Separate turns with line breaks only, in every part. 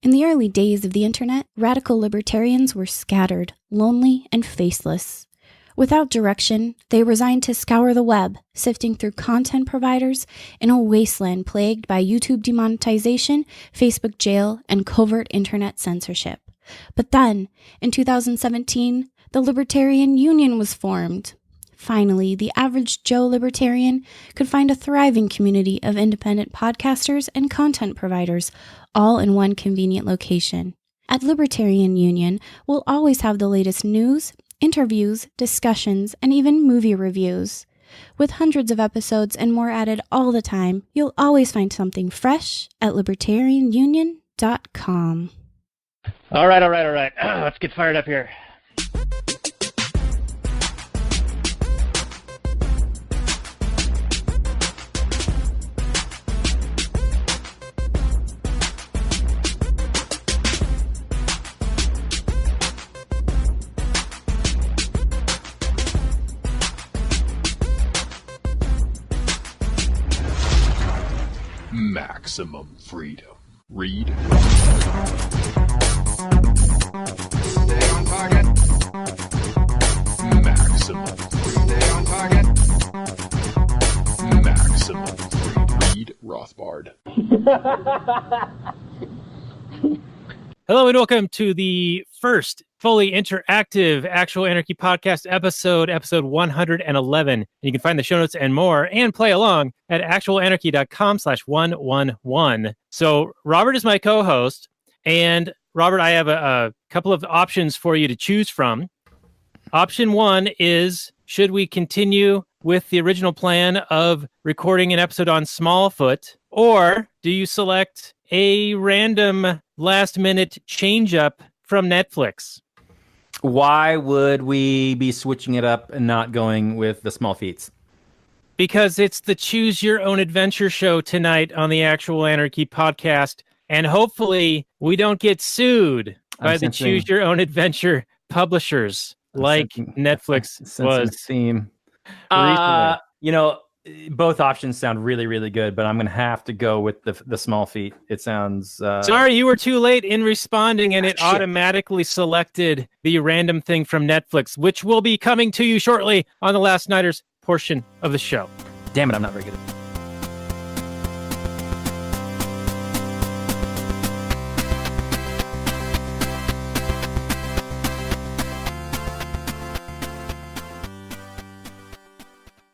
In the early days of the internet, radical libertarians were scattered, lonely, and faceless. Without direction, they resigned to scour the web, sifting through content providers in a wasteland plagued by YouTube demonetization, Facebook jail, and covert internet censorship. But then, in 2017, the Libertarian Union was formed. Finally, the average Joe libertarian could find a thriving community of independent podcasters and content providers, all in one convenient location. At Libertarian Union, we'll always have the latest news, interviews, discussions, and even movie reviews. With hundreds of episodes and more added all the time, you'll always find something fresh at libertarianunion.com.
All right. Let's get fired up here.
Maximum freedom. Read.
Stay on target.
Maximum freedom.
Stay on target.
Maximum freedom. Read Rothbard.
Hello and welcome to the first fully interactive Actual Anarchy podcast episode 111. And you can find the show notes and more and play along at actualanarchy.com/111. So Robert is my co-host, and Robert, I have a couple of options for you to choose from. Option one is, should we continue with the original plan of recording an episode on Smallfoot, or do you select a random last-minute change-up from Netflix?
Why would we be switching it up and not going with the small feats?
Because it's the Choose Your Own Adventure show tonight on the Actual Anarchy podcast, and hopefully we don't get sued by the Choose Your Own Adventure publishers like Netflix was.
Theme. Both options sound really, really good, but I'm going to have to go with the small feat. It sounds...
Sorry, you were too late in responding, and it automatically selected the random thing from Netflix, which will be coming to you shortly on the Last Nighters portion of the show.
Damn it, I'm not very good at it.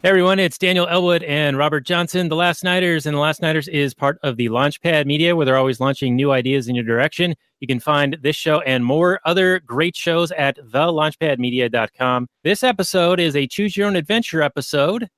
Hey everyone, it's Daniel Elwood and Robert Johnson, The Last Nighters, and The Last Nighters is part of the Launchpad Media, where they're always launching new ideas in your direction. You can find this show and more other great shows at thelaunchpadmedia.com. This episode is a Choose Your Own Adventure episode.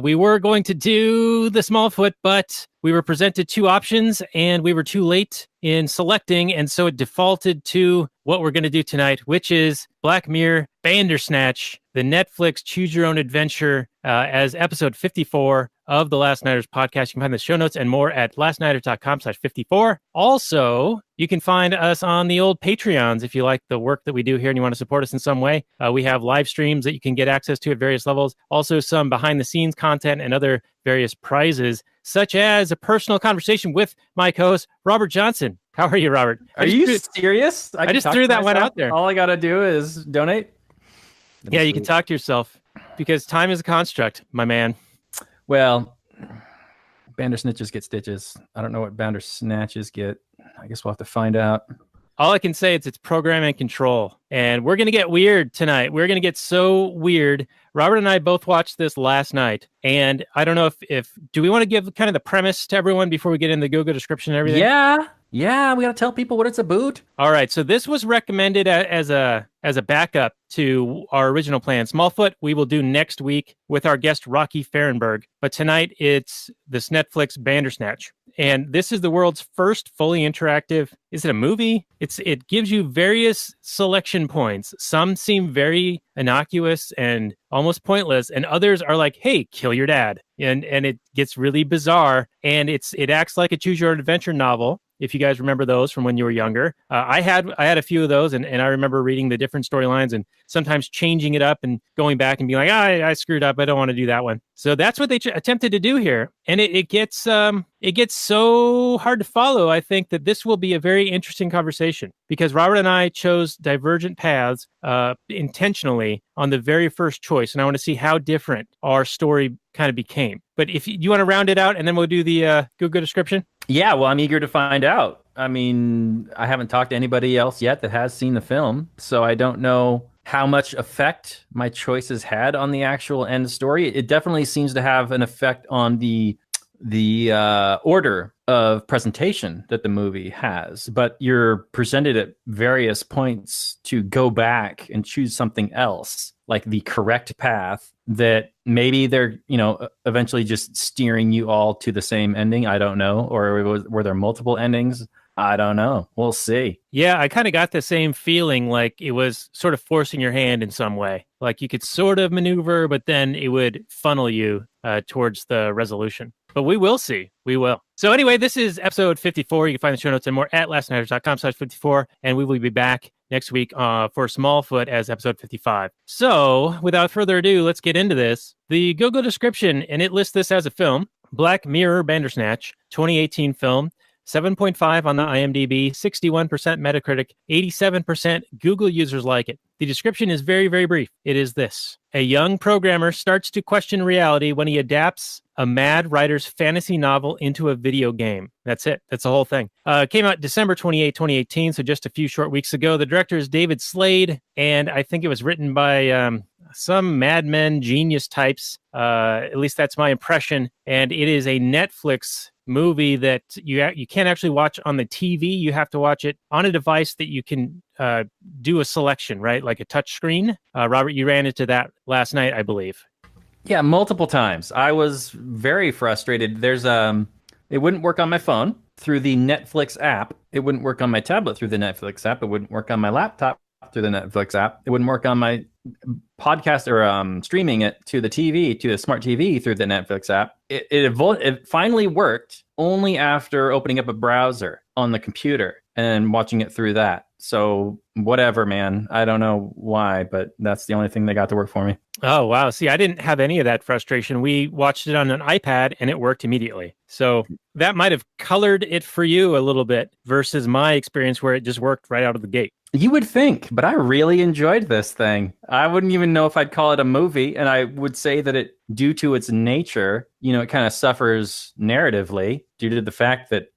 We were going to do the Smallfoot, but we were presented two options, and we were too late in selecting, and so it defaulted to what we're going to do tonight, which is Black Mirror Bandersnatch, the Netflix Choose Your Own Adventure, as episode 54 of the Last Nighters podcast. You can find the show notes and more at lastnighters.com/54. Also, you can find us on the old Patreons if you like the work that we do here and you want to support us in some way. We have live streams that you can get access to at various levels. Also, some behind-the-scenes content and other various prizes, such as a personal conversation with my co-host, Robert Johnson. How are you, Robert?
Are you serious?
I just threw that one out there.
All I got to do is donate?
Yeah, you can talk to yourself, because time is a construct, my man.
Well, Bandersnatches get stitches. I don't know what Bandersnatches get. I guess we'll have to find out.
All I can say is it's program and control. And we're going to get weird tonight. We're going to get so weird. Robert and I both watched this last night. And I don't know if do we want to give kind of the premise to everyone before we get in the Google description and everything?
Yeah, we got to tell people what it's about.
All right, so this was recommended as a backup to our original plan. Smallfoot, we will do next week with our guest Rocky Fahrenberg. But tonight, it's this Netflix Bandersnatch. And this is the world's first fully interactive, is it a movie? It gives you various selection points. Some seem very innocuous and almost pointless, and others are like, hey, kill your dad. And it gets really bizarre, and it acts like a Choose Your Own Adventure novel. If you guys remember those from when you were younger. I had a few of those, and I remember reading the different storylines and sometimes changing it up and going back and being like, I screwed up. I don't want to do that one. So that's what they attempted to do here. And it gets so hard to follow. I think that this will be a very interesting conversation because Robert and I chose divergent paths intentionally on the very first choice. And I want to see how different our story kind of became. But if you want to round it out and then we'll do the Google description.
Yeah, well, I'm eager to find out. I mean, I haven't talked to anybody else yet that has seen the film, so I don't know how much effect my choices had on the actual end story. It definitely seems to have an effect on the order of presentation that the movie has, but you're presented at various points to go back and choose something else, like the correct path that maybe they're, eventually just steering you all to the same ending. I don't know. Or were there multiple endings? I don't know. We'll see.
Yeah, I kind of got the same feeling like it was sort of forcing your hand in some way. Like you could sort of maneuver, but then it would funnel you towards the resolution. But we will see. We will. So anyway, this is episode 54. You can find the show notes and more at lastnighters.com/54. And we will be back next week for Smallfoot as episode 55. So without further ado, let's get into this. The Google description, and it lists this as a film. Black Mirror Bandersnatch, 2018 film. 7.5 on the IMDb, 61% Metacritic, 87% Google users like it. The description is very, very brief. It is this. A young programmer starts to question reality when he adapts a mad writer's fantasy novel into a video game. That's it. That's the whole thing. Came out December 28, 2018, so just a few short weeks ago. The director is David Slade, and I think it was written by some Mad Men genius types. At least that's my impression. And it is a Netflix movie that you can't actually watch on the TV. You have to watch it on a device that you can do a selection, right? Like a touch screen. Robert, you ran into that last night, I believe.
Yeah, multiple times. I was very frustrated. It wouldn't work on my phone through the Netflix app. It wouldn't work on my tablet through the Netflix app. It wouldn't work on my laptop through the Netflix app. It wouldn't work on my podcast or streaming it to the TV, to the smart TV through the Netflix app. It finally worked only after opening up a browser on the computer and watching it through that. So whatever, man. I don't know why, but that's the only thing that got to work for me.
Oh, wow. See, I didn't have any of that frustration. We watched it on an iPad and it worked immediately. So that might have colored it for you a little bit versus my experience where it just worked right out of the gate.
You would think, but I really enjoyed this thing. I wouldn't even know if I'd call it a movie. And I would say that it, due to its nature, it kind of suffers narratively due to the fact that,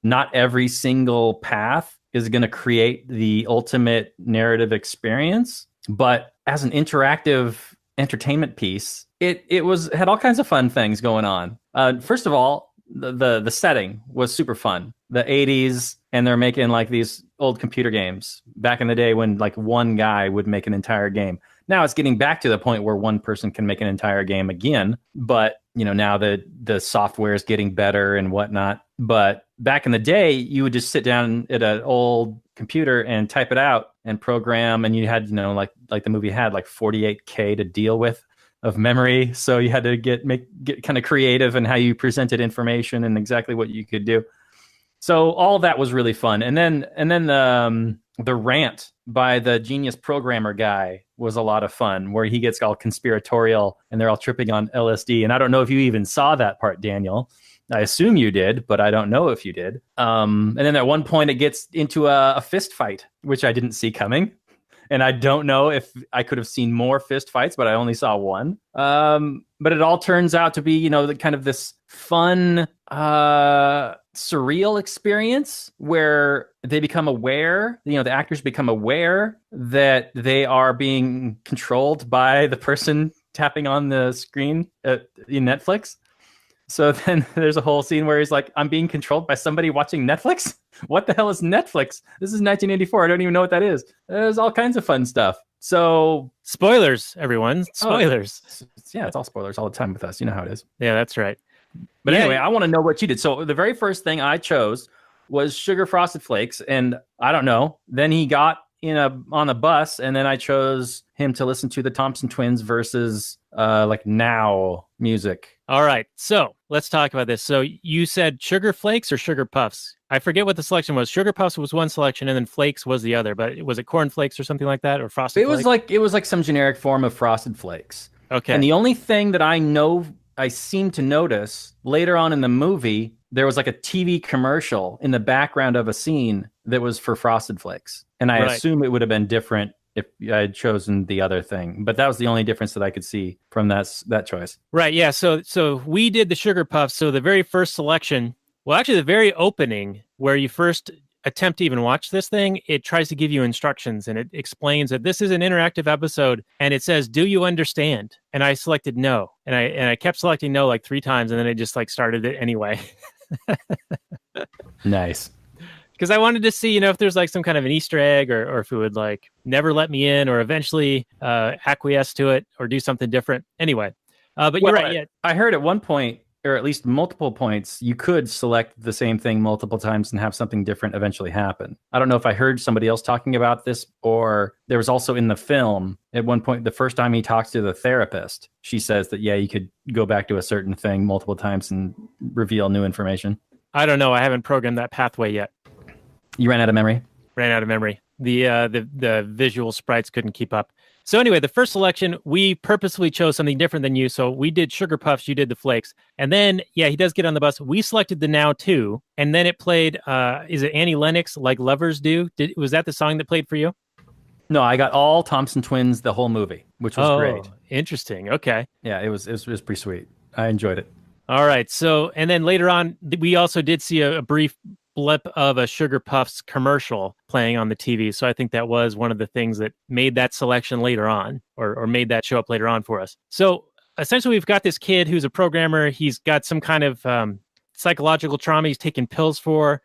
not every single path is going to create the ultimate narrative experience. But as an interactive entertainment piece, it had all kinds of fun things going on. First of all, the setting was super fun. The 80s, and they're making like these old computer games back in the day when like one guy would make an entire game. Now it's getting back to the point where one person can make an entire game again. But, now the software is getting better and whatnot. But back in the day, you would just sit down at an old computer and type it out and program. And you had, like the movie had like 48K to deal with of memory. So you had to get kind of creative in how you presented information and exactly what you could do. So all that was really fun. And then the rant by the genius programmer guy was a lot of fun, where he gets all conspiratorial and they're all tripping on LSD. And I don't know if you even saw that part, Daniel. I assume you did, but I don't know if you did. And then at one point it gets into a fist fight, which I didn't see coming. And I don't know if I could have seen more fist fights, but I only saw one. But it all turns out to be, the kind of this fun, surreal experience where they become aware, the actors become aware that they are being controlled by the person tapping on the screen in Netflix. So then there's a whole scene where he's like, I'm being controlled by somebody watching Netflix? What the hell is Netflix? This is 1984. I don't even know what that is. There's all kinds of fun stuff. So
spoilers, everyone. Spoilers.
Yeah, it's all spoilers all the time with us. You know how it is.
Yeah, that's right.
But anyway, I want to know what you did. So the very first thing I chose was Sugar Frosted Flakes. And I don't know. Then he got on a bus, and then I chose him to listen to the Thompson Twins versus like now music.
All right, so let's talk about this. So you said Sugar Flakes or Sugar Puffs? I forget what the selection was. Sugar Puffs was one selection, and then Flakes was the other. But was it Corn Flakes or something like that, or Frosted Flakes?
It was like some generic form of Frosted Flakes.
Okay.
And the only thing that I seem to notice later on in the movie, there was like a TV commercial in the background of a scene that was for Frosted Flakes. And I assume it would have been different if I had chosen the other thing. But that was the only difference that I could see from that choice.
Right, yeah. So we did the Sugar Puffs. So the very first selection, well, actually the very opening where you first attempt to even watch this thing, it tries to give you instructions, and it explains that this is an interactive episode, and it says, do you understand? And I selected no, and I kept selecting no like 3 times, and then I just like started it anyway.
Nice.
Because I wanted to see, if there's like some kind of an Easter egg, or if it would like never let me in, or eventually acquiesce to it, or do something different. Anyway, but you're right. Yeah.
I heard at one point, or at least multiple points, you could select the same thing multiple times and have something different eventually happen. I don't know if I heard somebody else talking about this, or there was also in the film at one point, the first time he talks to the therapist, she says that, yeah, you could go back to a certain thing multiple times and reveal new information.
I don't know. I haven't programmed that pathway yet.
You ran out of memory?
Ran out of memory. The visual sprites couldn't keep up. So anyway, the first selection, we purposefully chose something different than you. So we did Sugar Puffs, you did the Flakes. And then, yeah, he does get on the bus. We selected the Now too. And then it played, is it Annie Lennox, Like Lovers Do? Was that the song that played for you?
No, I got all Thompson Twins, the whole movie, which was great.
Interesting. Okay.
Yeah, it was pretty sweet. I enjoyed it.
All right. So, and then later on, we also did see a brief blip of a Sugar Puffs commercial playing on the TV. So I think that was one of the things that made that selection later on, or made that show up later on for us. So essentially, we've got this kid who's a programmer. He's got some kind of psychological trauma he's taken pills for.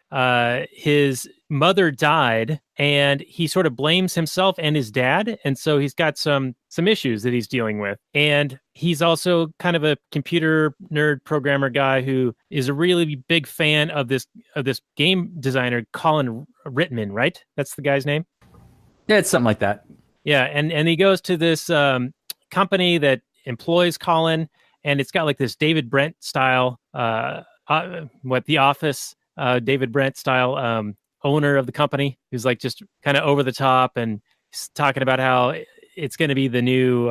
His mother died, and he sort of blames himself and his dad. And so he's got some issues that he's dealing with. And he's also kind of a computer nerd programmer guy who is a really big fan of this game designer, Colin Rittman, right? That's the guy's name?
Yeah, it's something like that.
Yeah, and he goes to this company that employs Colin, and it's got like this David Brent style, The Office, David Brent style owner of the company, who's like just kind of over the top, and he's talking about how it's going to be the new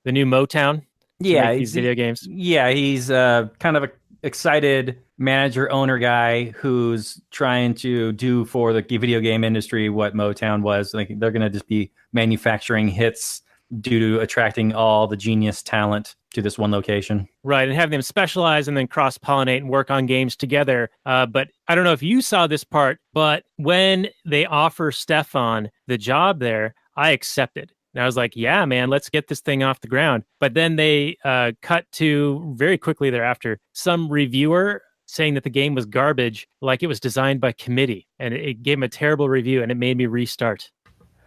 Motown.
Yeah,
these video games.
Yeah, he's kind of a excited manager owner guy who's trying to do for the video game industry what Motown was. Like, they're going to just be manufacturing hits due to attracting all the genius talent to this one location.
Right, and have them specialize and then cross-pollinate and work on games together. But I don't know if you saw this part, but when they offer Stefan the job there, I accepted. And I was like, yeah, man, let's get this thing off the ground. But then they cut to, very quickly thereafter, some reviewer saying that the game was garbage, like it was designed by committee. And it gave him a terrible review, and it made me restart.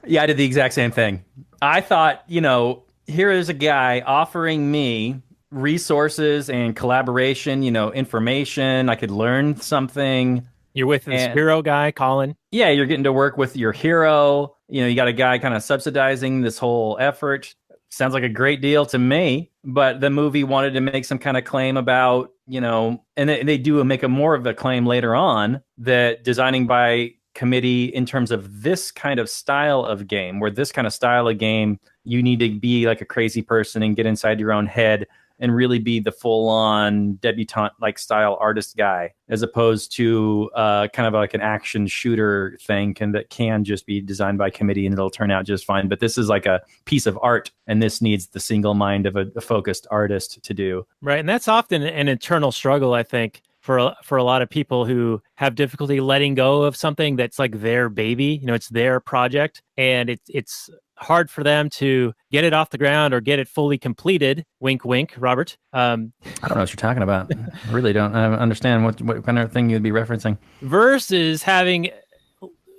Yeah, I did the exact same thing. I thought, here is a guy offering me resources and collaboration, information. I could learn something.
You're with this hero guy, Colin.
Yeah, you're getting to work with your hero. You got a guy kind of subsidizing this whole effort. Sounds like a great deal to me. But the movie wanted to make some kind of claim about, and they do make a more of a claim later on that designing by committee in terms of this kind of style of game, where this kind of style of game, you need to be like a crazy person and get inside your own head and really be the full-on debutante-like style artist guy, as opposed to kind of like an action shooter thing that can just be designed by committee and it'll turn out just fine. But this is like a piece of art, and this needs the single mind of a focused artist to do.
Right, and that's often an internal struggle, I think, for a lot of people who have difficulty letting go of something that's like their baby. It's their project, and it's hard for them to get it off the ground or get it fully completed. Wink, wink, Robert.
I don't know what you're talking about. I really don't understand what kind of thing you'd be referencing.
Versus having,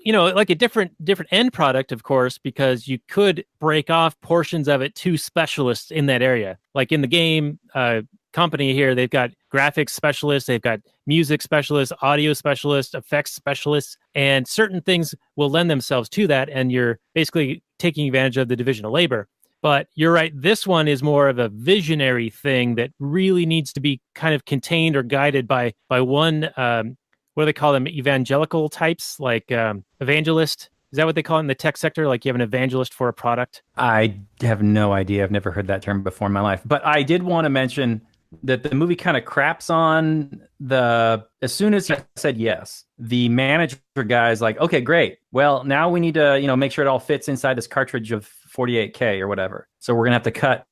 like a different end product, of course, because you could break off portions of it to specialists in that area. Like in the game company here, they've got graphics specialists, they've got music specialists, audio specialists, effects specialists, and certain things will lend themselves to that. And you're basically taking advantage of the division of labor. But you're right. This one is more of a visionary thing that really needs to be kind of contained or guided by one, what do they call them? Evangelical types, like evangelist. Is that what they call it in the tech sector? Like you have an evangelist for a product?
I have no idea. I've never heard that term before in my life. But I did want to mention that the movie kind of craps on as soon as I said yes, the manager guy's like, okay, great. Well, now we need to, make sure it all fits inside this cartridge of 48K or whatever. So we're going to have to cut,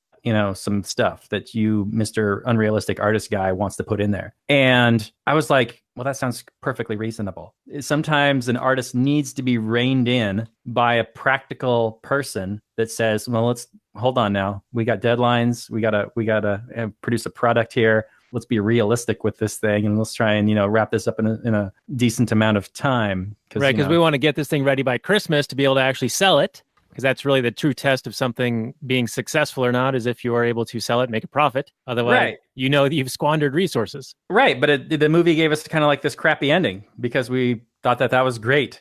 some stuff that you, Mr. Unrealistic Artist guy, wants to put in there. And I was like, well, that sounds perfectly reasonable. Sometimes an artist needs to be reined in by a practical person that says, well, let's hold on now. We got deadlines. We gotta produce a product here. Let's be realistic with this thing, and let's try and wrap this up in a decent amount of time.
Right, because we want to get this thing ready by Christmas to be able to actually sell it. Because that's really the true test of something being successful or not, is if you are able to sell it, make a profit. Otherwise,
right.
That you've squandered resources.
Right, but the movie gave us kind of like this crappy ending because we thought that was great.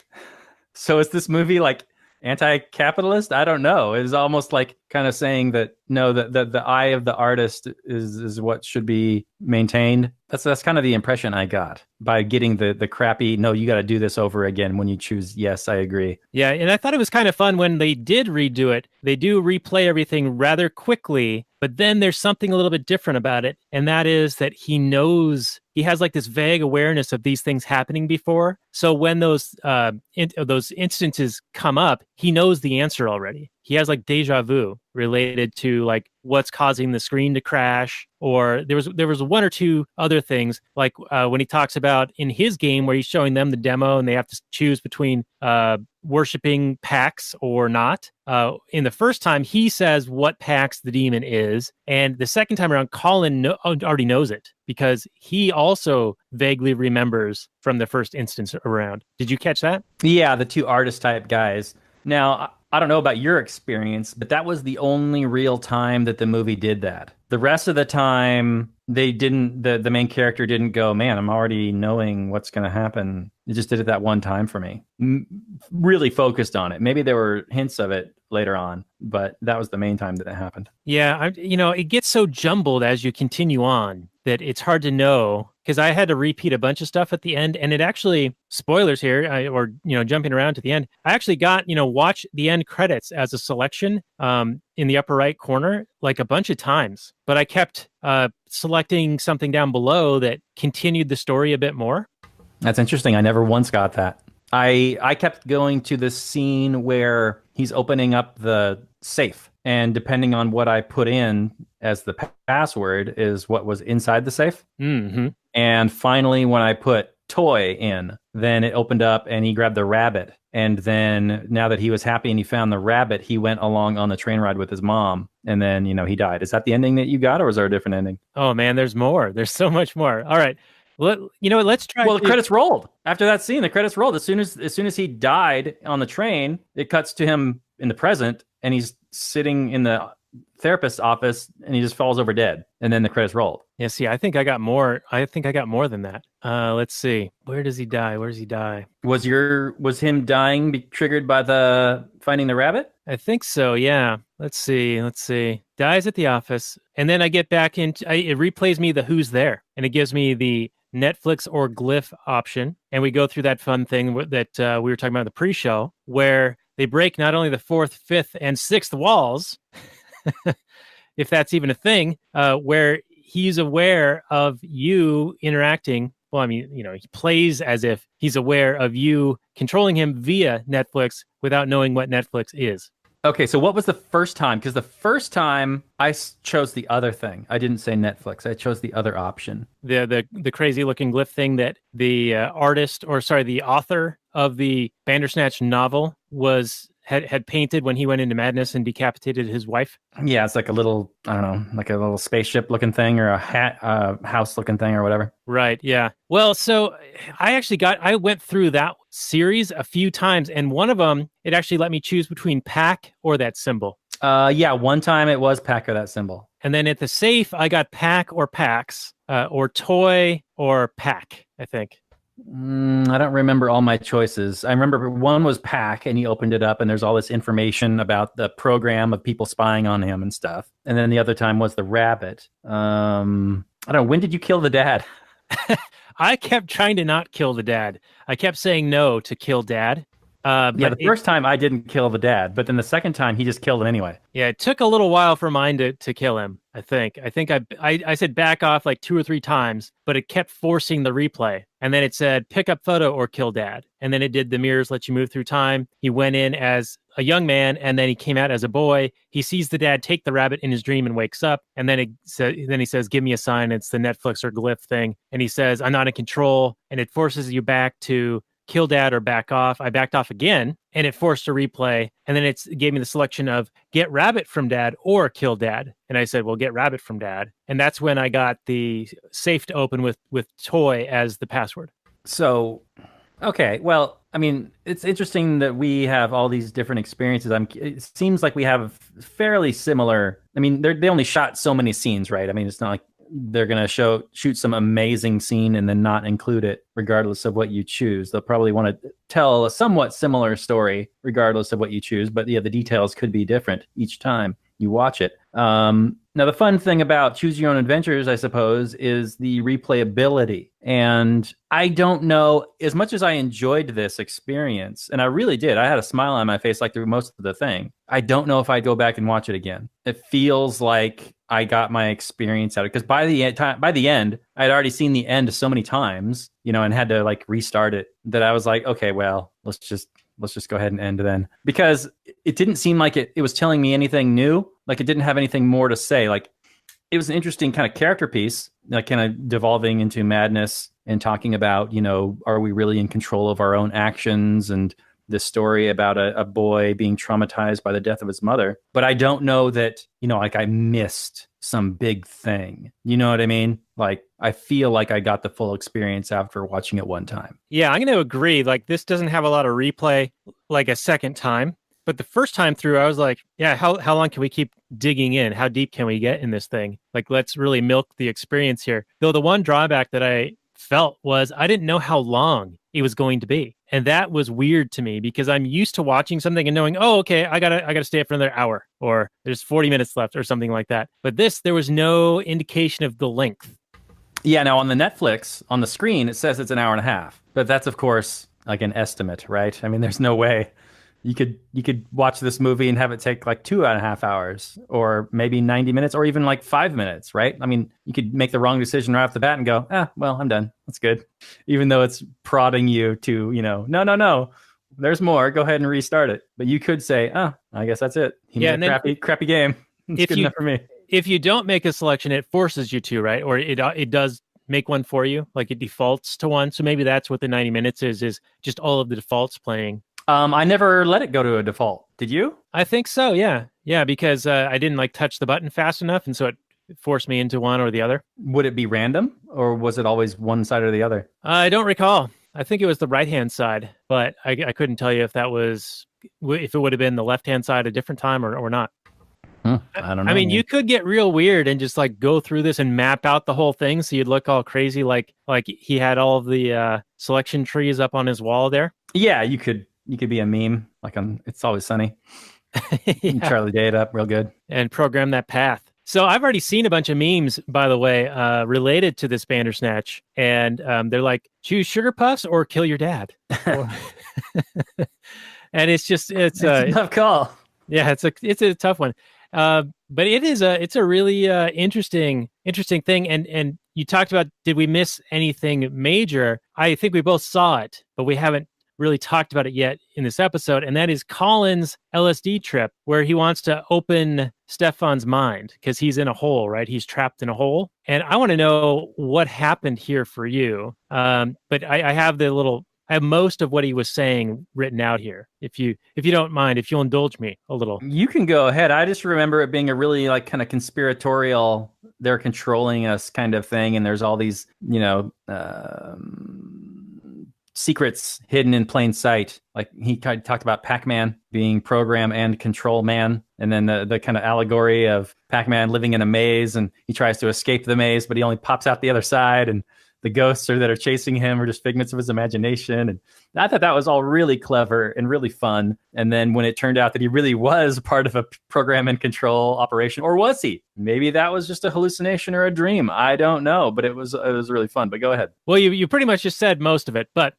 So is this movie like anti-capitalist? I don't know. It's almost like kind of saying that no, the eye of the artist is what should be maintained. That's kind of the impression I got by getting the crappy, no, you got to do this over again when you choose yes, I agree.
Yeah, and I thought it was kind of fun when they did redo it. They do replay everything rather quickly, but then there's something a little bit different about it, and that is that he has like this vague awareness of these things happening before. So when those instances come up, he knows the answer already. He has like deja vu related to like what's causing the screen to crash, or there was one or two other things like when he talks about in his game where he's showing them the demo and they have to choose between worshiping Pax or not. In the first time, he says what Pax the demon is, and the second time around, Colin already knows it because he also vaguely remembers from the first instance around. Did you catch that?
Yeah, the two artist type guys. Now, I don't know about your experience, but that was the only real time that the movie did that. The rest of the time, they didn't. The main character didn't go, man, I'm already knowing what's going to happen. It just did it that one time for me. Really focused on it. Maybe there were hints of it later on, but that was the main time that it happened.
Yeah, it gets so jumbled as you continue on that it's hard to know, because I had to repeat a bunch of stuff at the end, and it actually, spoilers here, jumping around to the end, I actually got, watch the end credits as a selection in the upper right corner, like a bunch of times, but I kept selecting something down below that continued the story a bit more.
That's interesting. I never once got that. I kept going to this scene where he's opening up the safe, and depending on what I put in as the password is what was inside the safe.
Mm-hmm.
And finally, when I put toy in, then it opened up and he grabbed the rabbit. And then now that he was happy and he found the rabbit, he went along on the train ride with his mom. And then, he died. Is that the ending that you got, or is there a different ending?
Oh, man, there's more. There's so much more. All right. Well, let's try.
Well, the credits rolled. After that scene, the credits rolled. As soon as he died on the train, it cuts to him in the present, and he's sitting in the therapist's office, and he just falls over dead. And then the credits rolled.
Yeah, see, I think I got more. I think I got more than that. Let's see. Where does he die? Where does he die? Was
him dying triggered by the finding the rabbit?
I think so, yeah. Let's see. Dies at the office. And then I get back into, it replays me the who's there. And it gives me the Netflix or Glyph option. And we go through that fun thing that we were talking about in the pre-show, where they break not only the fourth, fifth, and sixth walls, if that's even a thing, where he's aware of you interacting. Well, I mean, he plays as if he's aware of you controlling him via Netflix without knowing what Netflix is.
Okay, so what was the first time? Because the first time I chose the other thing. I didn't say Netflix. I chose the other option.
The crazy looking glyph thing that the the author of the Bandersnatch novel had painted when he went into madness and decapitated his wife.
Yeah, it's like a little, I don't know, like a little spaceship looking thing or a house looking thing or whatever.
Right, yeah. Well, so I went through that series a few times, and one of them, it actually let me choose between Pac or that symbol.
Yeah, one time it was Pac or that symbol.
And then at the safe, I got Pac or Pax. or toy or pack, I think.
I don't remember all my choices. I remember one was Pac, and he opened it up, and there's all this information about the program of people spying on him and stuff. And then the other time was the rabbit. I don't know. When did you kill the dad?
I kept trying to not kill the dad. I kept saying no to kill dad.
Yeah, the first time I didn't kill the dad, but then the second time he just killed him anyway.
Yeah, it took a little while for mine to kill him, I think. I said back off like 2 or 3 times, but it kept forcing the replay. And then it said pick up photo or kill dad. And then it did the mirrors let you move through time. He went in as a young man and then he came out as a boy. He sees the dad take the rabbit in his dream and wakes up. And then he says, give me a sign. It's the Netflix or glyph thing. And he says, I'm not in control. And it forces you back to kill dad or back off. I backed off again and it forced a replay. And then it gave me the selection of get rabbit from dad or kill dad. And I said, well, get rabbit from dad. And that's when I got the safe to open with toy as the password.
So, okay. Well, I mean, it's interesting that we have all these different experiences. It seems like we have fairly similar. I mean, they only shot so many scenes, right? I mean, it's not like they're going to shoot some amazing scene and then not include it regardless of what you choose. They'll probably want to tell a somewhat similar story regardless of what you choose, but yeah, the details could be different each time you watch it. Now, the fun thing about Choose Your Own Adventures, I suppose, is the replayability. And I don't know, as much as I enjoyed this experience, and I really did, I had a smile on my face like through most of the thing, I don't know if I'd go back and watch it again. It feels like I got my experience out of it. Because by the end, I'd already seen the end so many times, and had to like restart it, that I was like, okay, well, let's just go ahead and end then. Because it didn't seem like it was telling me anything new. Like it didn't have anything more to say. Like it was an interesting kind of character piece, like kind of devolving into madness and talking about, are we really in control of our own actions, and this story about a boy being traumatized by the death of his mother. But I don't know that, like I missed some big thing. You know what I mean? Like, I feel like I got the full experience after watching it one time.
Yeah, I'm going to agree. Like, this doesn't have a lot of replay like a second time. But the first time through, I was like, yeah, how long can we keep digging in? How deep can we get in this thing? Like, let's really milk the experience here. Though the one drawback that I felt was I didn't know how long it was going to be. And that was weird to me because I'm used to watching something and knowing, oh, okay, I gotta stay up for another hour, or there's 40 minutes left or something like that. But there was no indication of the length.
Yeah, now on the Netflix, on the screen, it says it's an hour and a half. But that's, of course, like an estimate, right? I mean, there's no way you could watch this movie and have it take like 2.5 hours, or maybe 90 minutes, or even like 5 minutes, right? I mean, you could make the wrong decision right off the bat and go, well, I'm done. That's good. Even though it's prodding you to, no, there's more. Go ahead and restart it. But you could say, I guess that's it.
Yeah,
crappy game. It's good enough for me.
If you don't make a selection, it forces you to, right? Or it does make one for you, like it defaults to one. So maybe that's what the 90 minutes is just all of the defaults playing.
I never let it go to a default. Did you?
I think so, yeah. Yeah, because I didn't touch the button fast enough, and so it forced me into one or the other.
Would it be random, or was it always one side or the other?
I don't recall. I think it was the right-hand side, but I couldn't tell you if it would have been the left-hand side a different time or not.
I don't know.
I mean, you could get real weird and just go through this and map out the whole thing, so you'd look all crazy, like he had all of the selection trees up on his wall there.
Yeah, you could be a meme, like on It's Always Sunny. Yeah. Charlie Day it up real good.
And program that path. So I've already seen a bunch of memes, by the way, related to this Bandersnatch. And they're like, choose Sugar Puffs or kill your dad. And it's
a tough call.
Yeah, it's a tough one. But it's a really interesting thing. And you talked about, did we miss anything major? I think we both saw it, but we haven't really talked about it yet in this episode, and that is Colin's LSD trip, where he wants to open Stefan's mind because he's in a hole, right? He's trapped in a hole. And I want to know what happened here for you. But I have most of what he was saying written out here. If you don't mind, if you'll indulge me a little.
You can go ahead. I just remember it being a really kind of conspiratorial, they're controlling us kind of thing. And there's all these, secrets hidden in plain sight. Like he kind of talked about Pac-Man being program and control man, and then the kind of allegory of Pac-Man living in a maze, and he tries to escape the maze, but he only pops out the other side, and the ghosts that are chasing him are just figments of his imagination. And I thought that was all really clever and really fun. And then when it turned out that he really was part of a program and control operation, or was he? Maybe that was just a hallucination or a dream. I don't know, but it was really fun. But go ahead.
Well, you pretty much just said most of it, but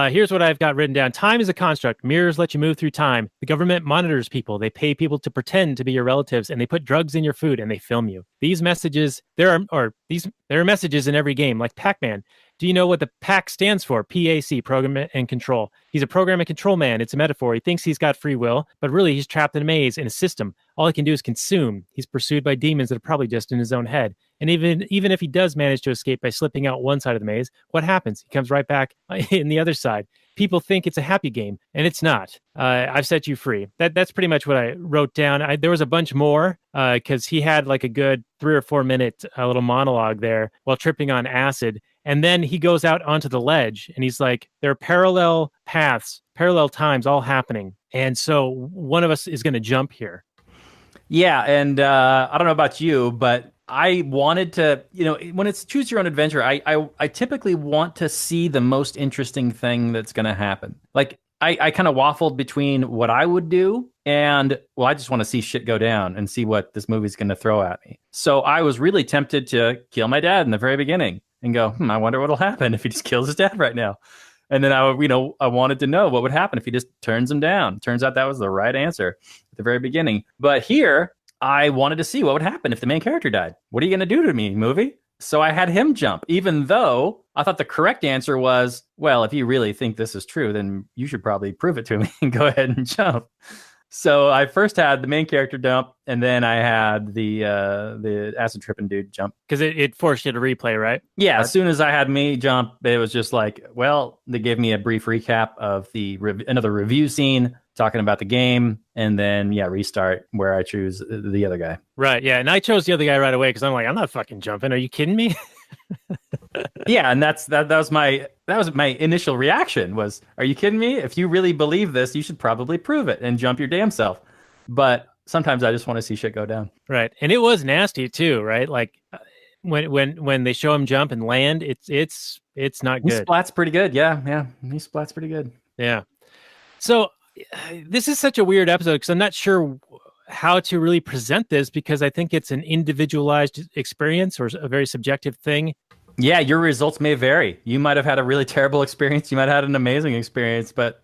here's what I've got written down. Time is a construct. Mirrors let you move through time. The government monitors people. They pay people to pretend to be your relatives, and they put drugs in your food, and they film you. These messages, there are messages in every game, like Pac-Man. Do you know what the PAC stands for? PAC, Program and Control. He's a program and control man. It's a metaphor. He thinks he's got free will, but really he's trapped in a maze, in a system. All he can do is consume. He's pursued by demons that are probably just in his own head. And even if he does manage to escape by slipping out one side of the maze, what happens? He comes right back in the other side. People think it's a happy game, and it's not. I've set you free. That's pretty much what I wrote down. There was a bunch more because he had like a good 3 or 4 minute little monologue there while tripping on acid. And then he goes out onto the ledge, and he's like, there are parallel paths, parallel times all happening. And so one of us is going to jump here.
Yeah, and I don't know about you, but I wanted to, when it's choose your own adventure, I typically want to see the most interesting thing that's going to happen. Like, I kind of waffled between what I would do and, well, I just want to see shit go down and see what this movie's going to throw at me. So I was really tempted to kill my dad in the very beginning and go, I wonder what'll happen if he just kills his dad right now. And then I wanted to know what would happen if he just turns him down. Turns out that was the right answer at the very beginning. But here, I wanted to see what would happen if the main character died. What are you going to do to me, movie? So I had him jump, even though I thought the correct answer was, well, if you really think this is true, then you should probably prove it to me and go ahead and jump. So I first had the main character jump, and then I had the acid tripping dude jump.
Because it forced you to replay, right?
Yeah, as soon as I had me jump, it was just like, well, they gave me a brief recap of another review scene talking about the game, and then, restart where I choose the other guy.
Right, yeah, and I chose the other guy right away because I'm like, I'm not fucking jumping. Are you kidding me?
Yeah, and that was my initial reaction was, are you kidding me? If you really believe this, you should probably prove it and jump your damn self. But sometimes I just want to see shit go down.
Right, and it was nasty too, right? Like when they show him jump and land, it's not good.
He splats pretty good, yeah. He splats pretty good.
Yeah. So this is such a weird episode because I'm not sure how to really present this because I think it's an individualized experience or a very subjective thing.
Yeah, your results may vary. You might have had a really terrible experience. You might have had an amazing experience, but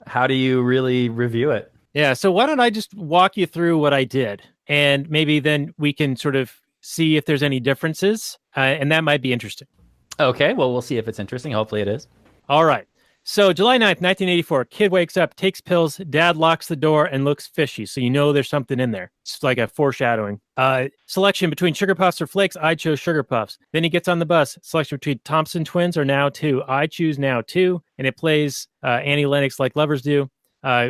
how do you really review it?
Yeah, so why don't I just walk you through what I did, and maybe then we can sort of see if there's any differences, and that might be interesting.
Okay, well, we'll see if it's interesting. Hopefully it is.
All right. So July 9th, 1984, kid wakes up, takes pills, dad locks the door and looks fishy. So you know there's something in there. It's like a foreshadowing. Selection between Sugar Puffs or Flakes. I chose Sugar Puffs. Then he gets on the bus. Selection between Thompson Twins or Now 2. I choose Now 2. And it plays Annie Lennox like lovers do.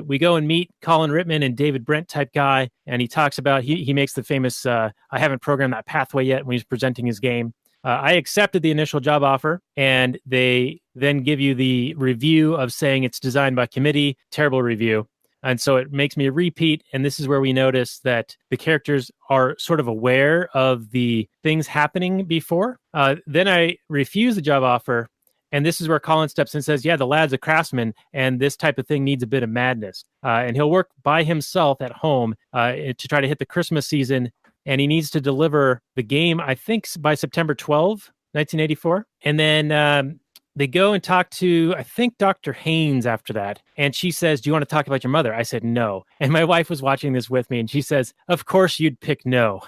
We go and meet Colin Rittman and David Brent type guy. And he talks about, he makes the famous, I haven't programmed that pathway yet when he's presenting his game. I accepted the initial job offer, and they then give you the review of saying it's designed by committee, terrible review. And so it makes me repeat, and this is where we notice that the characters are sort of aware of the things happening before. Then I refuse the job offer, and this is where Colin steps in and says, yeah, the lad's a craftsman, and this type of thing needs a bit of madness. And he'll work by himself at home to try to hit the Christmas season, and he needs to deliver the game, I think, by September 12, 1984. And then they go and talk to, I think, Dr. Haynes after that. And she says, do you want to talk about your mother? I said, no. And my wife was watching this with me, and she says, of course you'd pick no.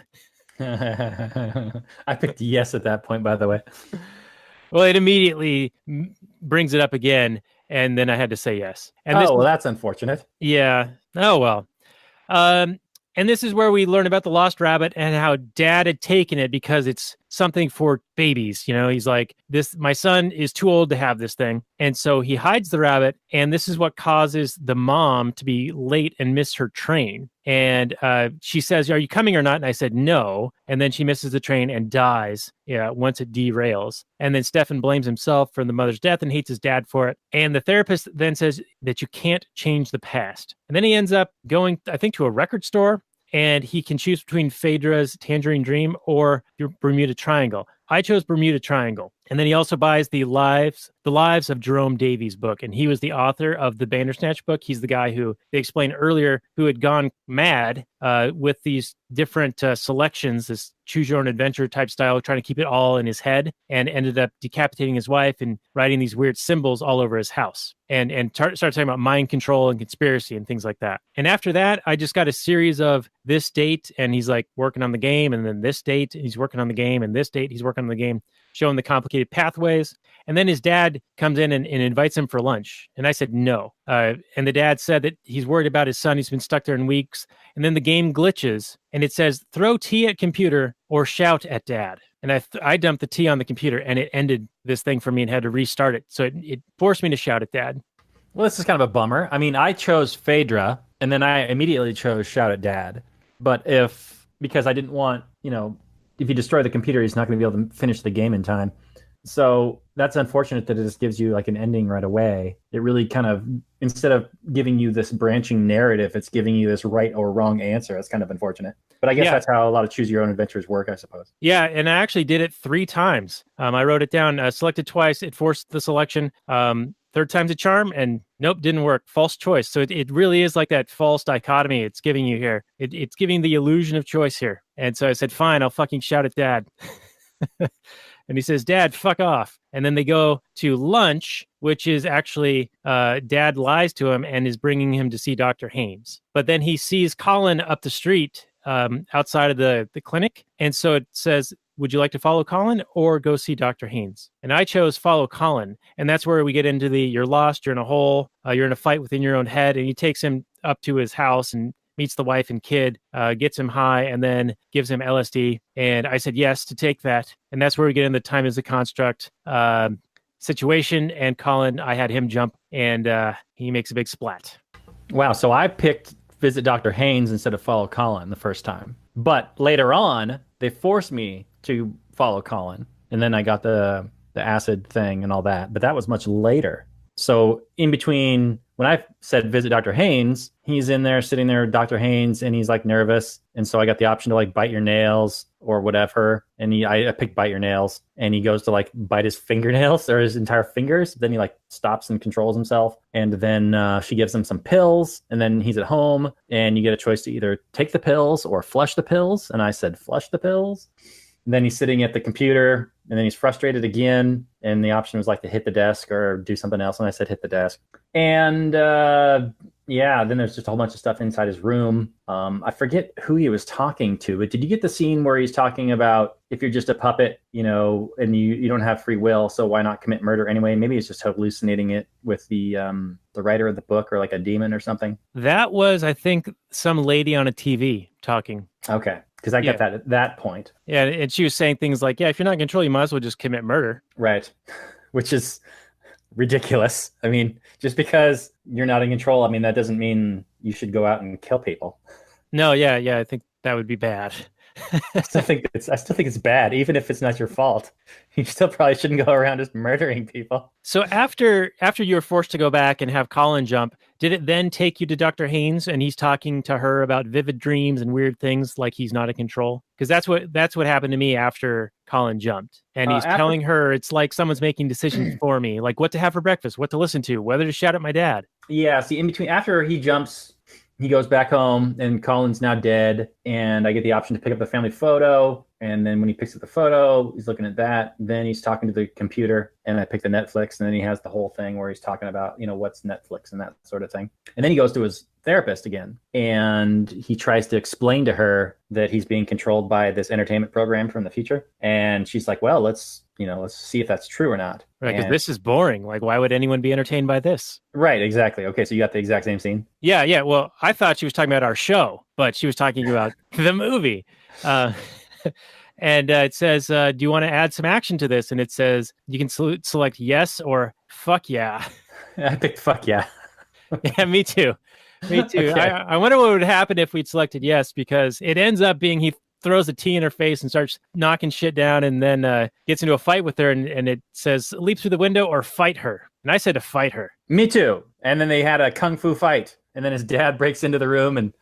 I picked yes at that point, by the way.
Well, it immediately brings it up again, and then I had to say yes. And
well, that's unfortunate.
Yeah. Oh, well. And this is where we learn about the lost rabbit and how dad had taken it because it's something for babies. He's like, my son is too old to have this thing. And so he hides the rabbit. And this is what causes the mom to be late and miss her train. And she says, are you coming or not? And I said, no. And then she misses the train and dies once it derails. And then Stefan blames himself for the mother's death and hates his dad for it. And the therapist then says that you can't change the past. And then he ends up going, I think, to a record store. And he can choose between Phaedra's Tangerine Dream or your Bermuda Triangle. I chose Bermuda Triangle. And then he also buys the Lives of Jerome Davies book. And he was the author of the Bandersnatch book. He's the guy who they explained earlier who had gone mad with these different selections, this choose your own adventure type style, trying to keep it all in his head, and ended up decapitating his wife and writing these weird symbols all over his house and started talking about mind control and conspiracy and things like that. And after that, I just got a series of this date and he's like working on the game, and then this date he's working on the game, and this date he's working on the game, showing the complicated pathways. And then his dad comes in and invites him for lunch. And I said no. And the dad said that he's worried about his son. He's been stuck there in weeks. And then the game glitches and it says, throw tea at computer or shout at dad. And I dumped the tea on the computer and it ended this thing for me and had to restart it. So it forced me to shout at dad.
Well, this is kind of a bummer. I mean, I chose Phaedra and then I immediately chose shout at dad. But because I didn't want, if you destroy the computer, he's not going to be able to finish the game in time. So that's unfortunate that it just gives you like an ending right away. It really kind of, instead of giving you this branching narrative, it's giving you this right or wrong answer. It's kind of unfortunate. But I guess that's how a lot of choose your own adventures work, I suppose. Yeah,
and I actually did it 3 times. I wrote it down, selected twice. It forced the selection. Third time's a charm, and nope, didn't work. False choice. So it really is like that false dichotomy it's giving you here. It's giving the illusion of choice here. And so I said, fine, I'll fucking shout at dad. And he says, Dad, fuck off. And then they go to lunch, which is actually dad lies to him and is bringing him to see Dr. Haynes. But then he sees Colin up the street outside of the clinic. And so it says, would you like to follow Colin or go see Dr. Haynes? And I chose follow Colin. And that's where we get into you're lost, you're in a hole, you're in a fight within your own head. And he takes him up to his house and meets the wife and kid, gets him high, and then gives him LSD. And I said yes to take that. And that's where we get in the time as a construct situation. And Colin, I had him jump, and he makes a big splat.
Wow. So I picked visit Dr. Haynes instead of follow Colin the first time. But later on, they forced me to follow Colin. And then I got the acid thing and all that. But that was much later. So in between, when I said visit Dr. Haynes, he's in there sitting there with Dr. Haynes and he's like nervous. And so I got the option to like bite your nails or whatever. And I picked bite your nails, and he goes to like bite his fingernails or his entire fingers. Then he like stops and controls himself. And then she gives him some pills, and then he's at home and you get a choice to either take the pills or flush the pills. And I said, flush the pills. And then he's sitting at the computer, and then he's frustrated again. And the option was like to hit the desk or do something else. And I said, hit the desk. And then there's just a whole bunch of stuff inside his room. I forget who he was talking to, but did you get the scene where he's talking about if you're just a puppet, and you don't have free will, so why not commit murder anyway? Maybe he's just hallucinating it with the writer of the book or like a demon or something.
That was, I think, some lady on a TV talking.
Okay. Because I got that at that point.
Yeah, and she was saying things like, if you're not in control, you might as well just commit murder.
Right. Which is ridiculous. I mean, just because you're not in control, that doesn't mean you should go out and kill people.
No, yeah, I think that would be bad.
I still think it's bad, even if it's not your fault. You still probably shouldn't go around just murdering people.
So after you were forced to go back and have Colin jump, did it then take you to Dr. Haynes and he's talking to her about vivid dreams and weird things like he's not in control? Because that's what happened to me after Colin jumped. And he's telling her it's like someone's making decisions for me, like what to have for breakfast, what to listen to, whether to shout at my dad.
Yeah, see, in between, after he jumps, he goes back home and Colin's now dead, and I get the option to pick up the family photo. And then when he picks up the photo, he's looking at that. Then he's talking to the computer, and I pick the Netflix, and then he has the whole thing where he's talking about, what's Netflix and that sort of thing. And then he goes to his therapist again, and he tries to explain to her that he's being controlled by this entertainment program from the future. And she's like, well, let's see if that's true or not.
Right, because this is boring. Like, why would anyone be entertained by this?
Right, exactly. Okay, so you got the exact same scene?
Yeah. Well, I thought she was talking about our show, but she was talking about the movie. And it says, do you want to add some action to this? And it says, you can select yes or fuck yeah.
I picked fuck yeah.
Yeah, me too. Me too.
Okay.
I wonder what would happen if we'd selected yes, because it ends up being he throws a tea in her face and starts knocking shit down, and then gets into a fight with her, and it says leap through the window or fight her. And I said to fight her.
Me too. And then they had a kung fu fight. And then his dad breaks into the room and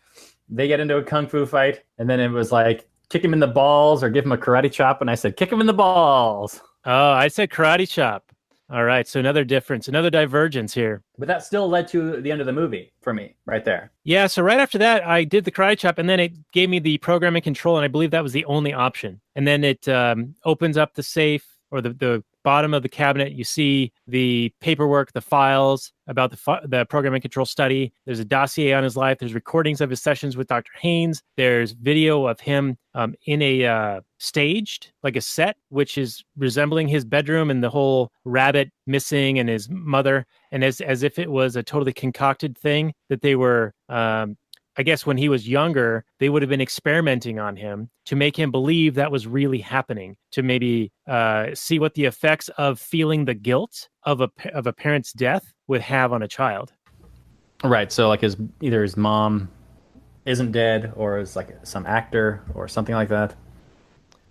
they get into a kung fu fight. And then it was like, kick him in the balls or give him a karate chop. And I said, kick him in the balls.
Oh, I said karate chop. All right. So another difference, another divergence here.
But that still led to the end of the movie for me right there.
Yeah. So right after that, I did the karate chop, and then it gave me the programming control. And I believe that was the only option. And then it opens up the safe, or the bottom of the cabinet. You see the paperwork, the files about the programming control study. There's a dossier on his life. There's recordings of his sessions with Dr. Haynes. There's video of him in a staged, like a set, which is resembling his bedroom, and the whole rabbit missing and his mother. And as if it was a totally concocted thing that they were, I guess when he was younger, they would have been experimenting on him to make him believe that was really happening, to maybe see what the effects of feeling the guilt of a parent's death would have on a child.
Right. So like either his mom isn't dead, or is like some actor or something like that.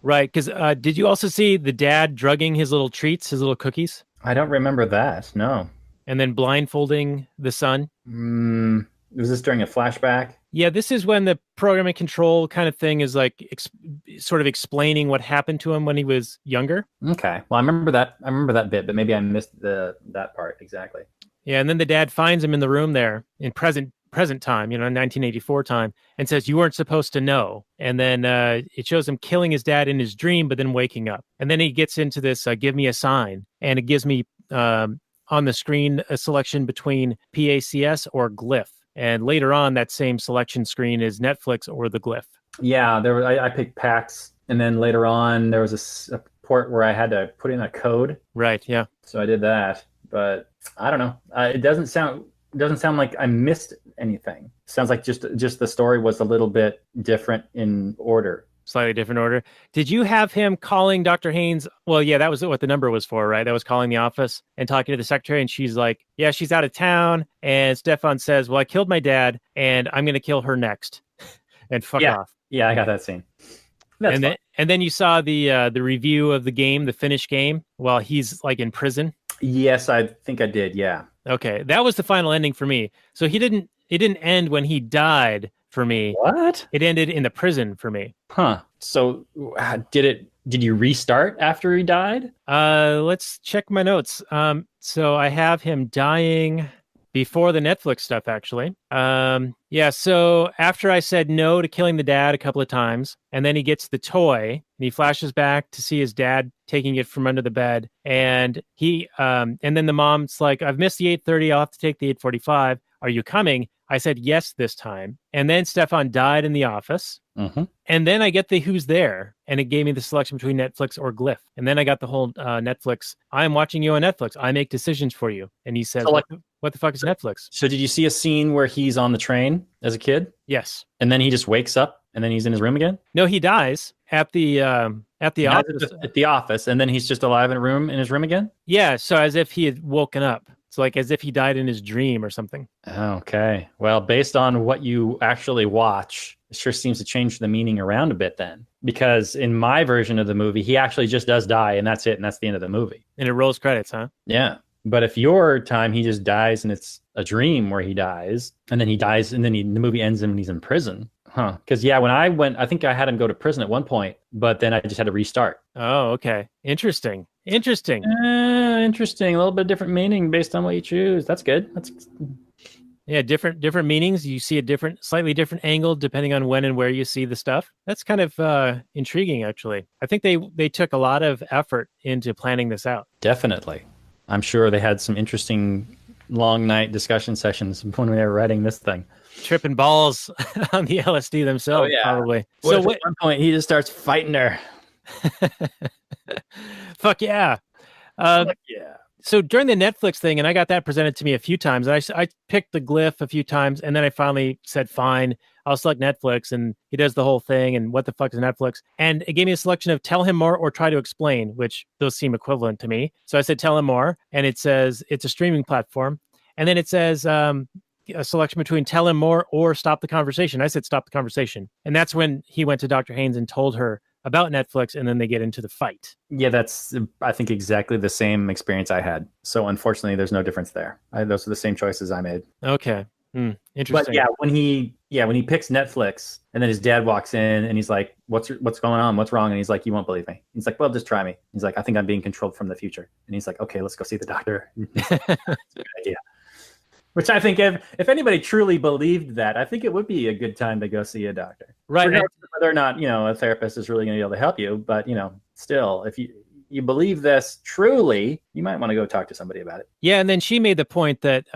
Right. Because did you also see the dad drugging his little treats, his little cookies?
I don't remember that. No.
And then blindfolding the son?
Was this during a flashback?
Yeah, this is when the programming control kind of thing is like sort of explaining what happened to him when he was younger.
Okay. Well, I remember that bit, but maybe I missed that part exactly.
Yeah, and then the dad finds him in the room there in present time, 1984 time, and says, you weren't supposed to know. And then it shows him killing his dad in his dream, but then waking up. And then he gets into this, give me a sign. And it gives me on the screen a selection between PACS or Glyph. And later on, that same selection screen is Netflix or the Glyph.
Yeah, I picked PAX, and then later on there was a port where I had to put in a code.
Right. Yeah.
So I did that, but I don't know. It doesn't sound like I missed anything. Sounds like just the story was a little bit different in order.
Slightly different order. Did you have him calling Dr. Haynes? Well, yeah, that was what the number was for, right? That was calling the office and talking to the secretary, and she's like, yeah, she's out of town. And Stefan says, well, I killed my dad, and I'm going to kill her next. And fuck off.
Yeah, I got that scene.
And then you saw the review of the game, the finished game, while he's like in prison.
Yes, I think I did, yeah.
Okay, that was the final ending for me. So it didn't end when he died for me.
What?
It ended in the prison for me.
Huh. So did you restart after he died?
Let's check my notes. So I have him dying before the Netflix stuff, actually. Yeah, so after I said no to killing the dad a couple of times, and then he gets the toy, and he flashes back to see his dad taking it from under the bed, and and then the mom's like, I've missed the 8:30, I'll have to take the 8:45. Are you coming? I said yes this time. And then Stefan died in the office.
Mm-hmm.
And then I get the who's there, and it gave me the selection between Netflix or Glyph. And then I got the whole Netflix. I'm watching you on Netflix. I make decisions for you. And he says,
so
what the fuck is Netfllix?
So did you see a scene where he's on the train as a kid?
Yes.
And then he just wakes up and then he's in his room again?
No, he dies at the office.
At the office, and then he's just alive in his room again?
Yeah, so as if he had woken up. So like as if he died in his dream or something.
Okay. Well, based on what you actually watch, it sure seems to change the meaning around a bit then. Because in my version of the movie, he actually just does die, and that's it, and that's the end of the movie.
And it rolls credits, huh?
Yeah. But if your time, he just dies, and it's a dream where he dies, and then he dies, and then the movie ends and he's in prison. Huh. Because, yeah, when I went, I think I had him go to prison at one point, but then I just had to restart.
Oh, okay. Interesting.
Interesting. A little bit different meaning based on what you choose. That's good.
Yeah, different meanings. You see a slightly different angle depending on when and where you see the stuff. That's kind of intriguing, actually. I think they took a lot of effort into planning this out.
Definitely. I'm sure they had some interesting long night discussion sessions when they were writing this thing.
Tripping balls on the LSD themselves, probably.
So at one point, he just starts fighting her.
Fuck yeah.
Fuck yeah.
So during the Netflix thing, and I got that presented to me a few times, I picked the glyph a few times, and then I finally said, fine, I'll select Netflix, and he does the whole thing, and what the fuck is Netflix? And it gave me a selection of tell him more or try to explain, which those seem equivalent to me. So I said, tell him more, and it says it's a streaming platform. And then it says a selection between tell him more or stop the conversation. I said, stop the conversation. And that's when he went to Dr. Haynes and told her about Netflix, and then they get into the fight.
Yeah, that's, I think, exactly the same experience I had. So unfortunately, there's no difference there. Those are the same choices I made.
Okay. Interesting.
But yeah, when he picks Netflix, and then his dad walks in and he's like, what's going on? What's wrong? And he's like, you won't believe me. He's like, well, just try me. He's like, I think I'm being controlled from the future. And he's like, okay, let's go see the doctor. That's a good idea. Which I think if anybody truly believed that, I think it would be a good time to go see a doctor.
Right.
Regardless of whether or not, a therapist is really going to be able to help you. But, still, if you believe this truly, you might want to go talk to somebody about it.
Yeah. And then she made the point that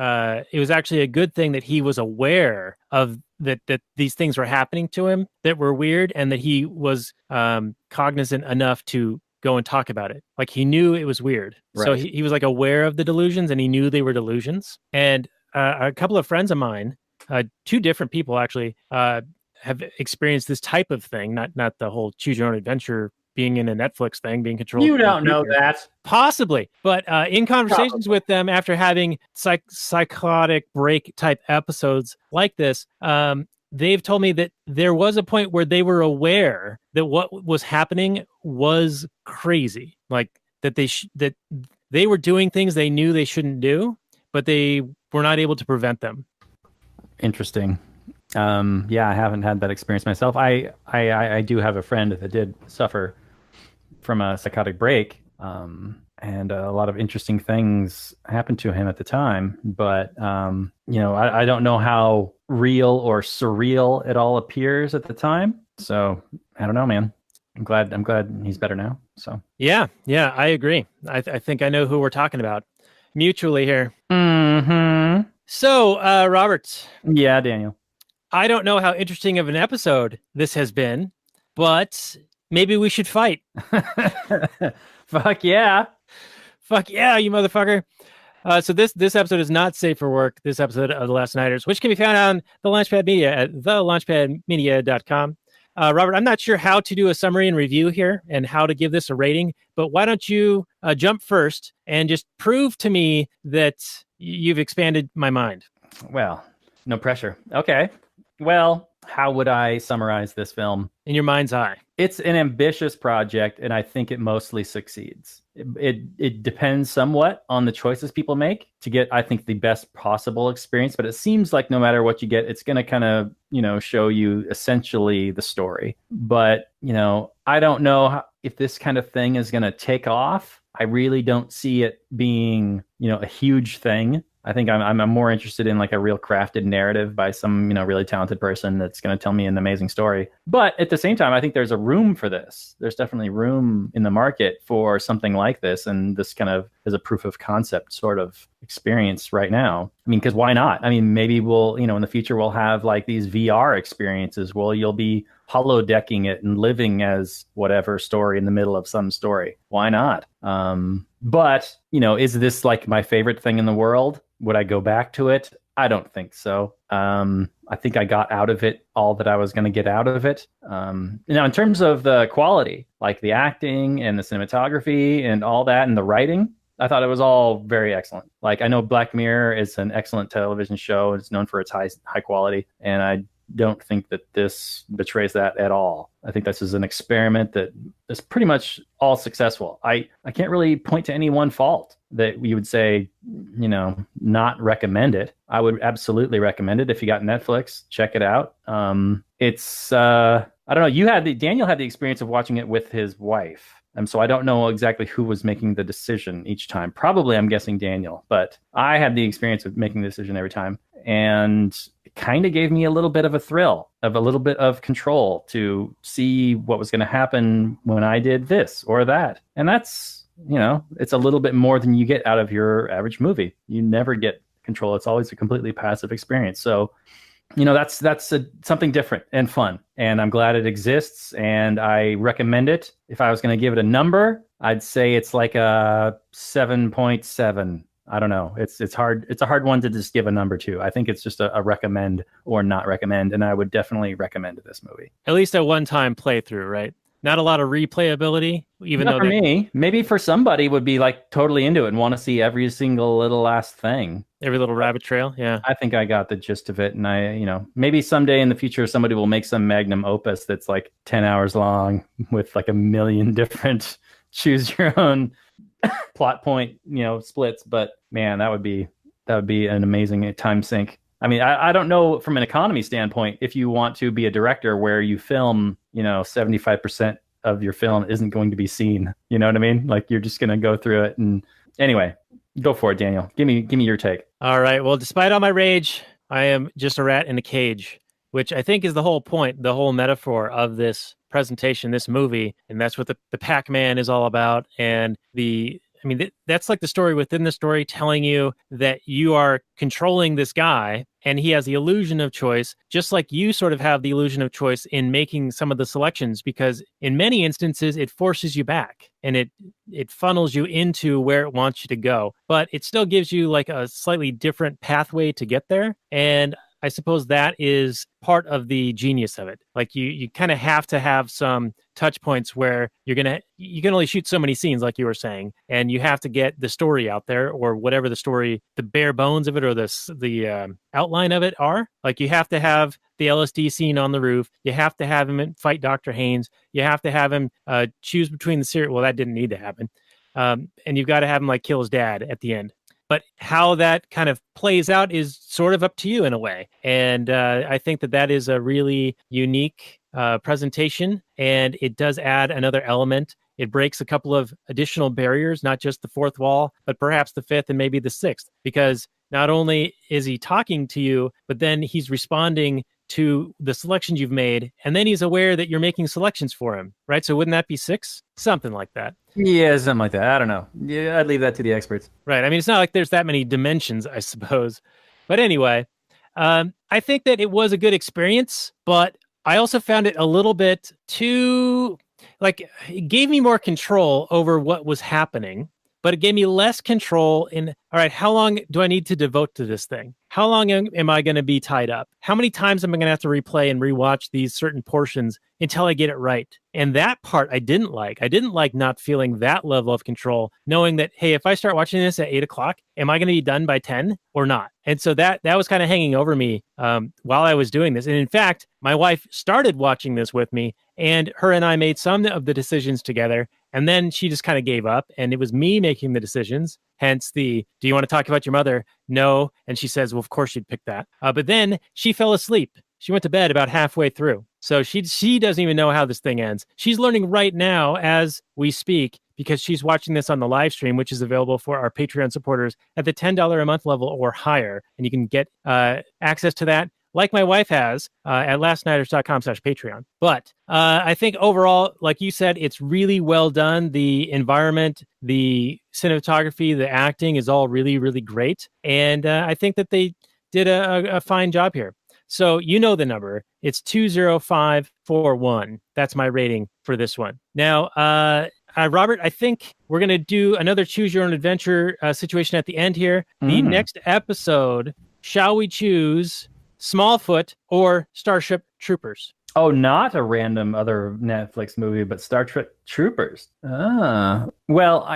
it was actually a good thing that he was aware of that these things were happening to him that were weird, and that he was cognizant enough to go and talk about it. Like, he knew it was weird. Right. So he was like aware of the delusions, and he knew they were delusions. And a couple of friends of mine, two different people actually, have experienced this type of thing, not the whole choose your own adventure, being in a Netflix thing, being controlled.
You don't know that.
Possibly. But in conversations with them after having psychotic break type episodes like this, they've told me that there was a point where they were aware that what was happening was crazy. Like that that they were doing things they knew they shouldn't do, but they were not able to prevent them.
Interesting. Yeah, I haven't had that experience myself. I do have a friend that did suffer from a psychotic break, and a lot of interesting things happened to him at the time. But I don't know how real or surreal it all appears at the time. So I don't know, man. I'm glad he's better now. So
yeah, I agree. I think I know who we're talking about mutually here.
Mm-hmm.
So, Robert.
Yeah, Daniel.
I don't know how interesting of an episode this has been, but maybe we should fight.
Fuck yeah.
Fuck yeah, you motherfucker. So this episode is not safe for work. This episode of The Last Nighters, which can be found on the Launchpad Media at thelaunchpadmedia.com. Robert, I'm not sure how to do a summary and review here and how to give this a rating, but why don't you jump first and just prove to me that you've expanded my mind.
Well, no pressure. Okay. Well, how would I summarize this film?
In your mind's eye.
It's an ambitious project, and I think it mostly succeeds. It depends somewhat on the choices people make to get, I think, the best possible experience. But it seems like no matter what you get, it's going to kind of, show you essentially the story. But, I don't know if this kind of thing is going to take off. I really don't see it being, a huge thing. I think I'm more interested in like a real crafted narrative by some, really talented person that's going to tell me an amazing story. But at the same time, I think there's a room for this. There's definitely room in the market for something like this. And this kind of is a proof of concept sort of experience right now. I mean, because why not? I mean, maybe we'll, in the future, we'll have like these VR experiences where you'll be holodecking it and living as whatever story in the middle of some story. Why not? But, is this like my favorite thing in the world? Would I go back to it? I don't think so. I think I got out of it all that I was going to get out of it. Now, in terms of the quality, like the acting and the cinematography and all that and the writing, I thought it was all very excellent. Like, I know Black Mirror is an excellent television show. It's known for its high quality. And I don't think that this betrays that at all. I think this is an experiment that is pretty much all successful. I can't really point to any one fault that you would say, not recommend it. I would absolutely recommend it. If you got Netflix, check it out. It's I don't know. Daniel had the experience of watching it with his wife. So I don't know exactly who was making the decision each time. Probably, I'm guessing Daniel, but I had the experience of making the decision every time. And it kind of gave me a little bit of a thrill, of a little bit of control to see what was going to happen when I did this or that. And that's, it's a little bit more than you get out of your average movie. You never get control. It's always a completely passive experience. So that's something different and fun, and I'm glad it exists, and I recommend it. If I was going to give it a number, I'd say it's like a 7.7. I don't know. It's hard. It's a hard one to just give a number to. I think it's just a recommend or not recommend, and I would definitely recommend this movie.
At least a one-time playthrough, right? Not a lot of replayability, even
Not
though
for me. Maybe for somebody would be like totally into it and want to see every single little last thing.
every little rabbit trail. Yeah.
I think I got the gist of it, and maybe someday in the future somebody will make some magnum opus that's like 10 hours long with like a million different choose your own plot point, splits. But man, that would be an amazing time sink. I mean, I don't know from an economy standpoint if you want to be a director where you film, 75% of your film isn't going to be seen. You know what I mean? Like you're just going to go through it. And anyway, go for it, Daniel. Give me your take.
All right. Well, despite all my rage, I am just a rat in a cage, which I think is the whole point, the whole metaphor of this presentation, this movie. And that's what the Pac-Man is all about. And that's like the story within the story telling you that you are controlling this guy and he has the illusion of choice, just like you sort of have the illusion of choice in making some of the selections, because in many instances, it forces you back and it funnels you into where it wants you to go, but it still gives you like a slightly different pathway to get there. And I suppose that is part of the genius of it. Like you kind of have to have some touch points where you can only shoot so many scenes, like you were saying, and you have to get the story out there, or whatever the story, the bare bones of it, or the outline of it are. Like you have to have the LSD scene on the roof. You have to have him fight Dr. Haynes. You have to have him choose between the series. Well, that didn't need to happen. And you've got to have him like kill his dad at the end. But how that kind of plays out is sort of up to you in a way. And I think that is a really unique presentation, and it does add another element. It breaks a couple of additional barriers, not just the fourth wall, but perhaps the fifth and maybe the sixth, because not only is he talking to you, but then he's responding to the selections you've made, and then he's aware that you're making selections for him, right? So wouldn't that be 6? Something like that.
Yeah, something like that. I don't know. Yeah, I'd leave that to the experts.
Right. I mean, it's not like there's that many dimensions, I suppose. But anyway, I think that it was a good experience, but I also found it a little bit too, like, it gave me more control over what was happening, but it gave me less control in, all right, how long do I need to devote to this thing? How long am I going to be tied up? How many times am I going to have to replay and rewatch these certain portions until I get it right? And that part I didn't like. I didn't like not feeling that level of control, knowing that, hey, if I start watching this at 8 o'clock, am I going to be done by 10 or not? And so that was kind of hanging over me while I was doing this. And in fact, my wife started watching this with me, and her and I made some of the decisions together. And then she just kind of gave up, and it was me making the decisions. Hence do you want to talk about your mother? No. And she says, well, of course you'd pick that. But then she fell asleep. She went to bed about halfway through. So she doesn't even know how this thing ends. She's learning right now as we speak, because she's watching this on the live stream, which is available for our Patreon supporters at the $10 a month level or higher. And you can get access to that, like my wife has, at lastnighters.com/Patreon. But I think overall, like you said, it's really well done. The environment, the cinematography, the acting is all really, really great. And I think that they did a fine job here. So you know the number. It's 20541. That's my rating for this one. Now, Robert, I think we're going to do another choose your own adventure situation at the end here. The next episode, shall we choose Smallfoot or Starship Troopers?
Oh, not a random other Netflix movie, but Star Trek Troopers. Well,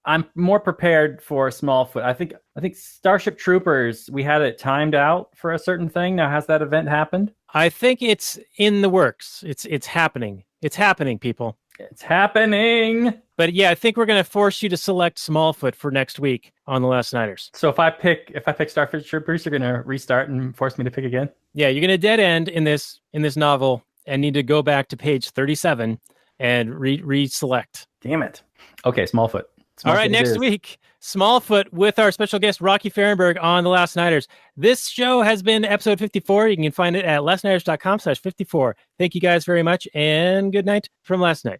I'm more prepared for Smallfoot. I think Starship Troopers, we had it timed out for a certain thing. Now, has that event happened?
I think it's in the works. It's happening. It's happening, people.
It's happening.
But yeah, I think we're going to force you to select Smallfoot for next week on The Last Nighters.
So if I pick Starship Troopers, you're going to restart and force me to pick again?
Yeah, you're going to dead end in this novel and need to go back to page 37 and re-select.
Damn it. Okay, Smallfoot.
All right, next week, Smallfoot with our special guest, Rocky Fahrenberg, on The Last Nighters. This show has been episode 54. You can find it at lastnighters.com/54. Thank you guys very much, and good night from last night.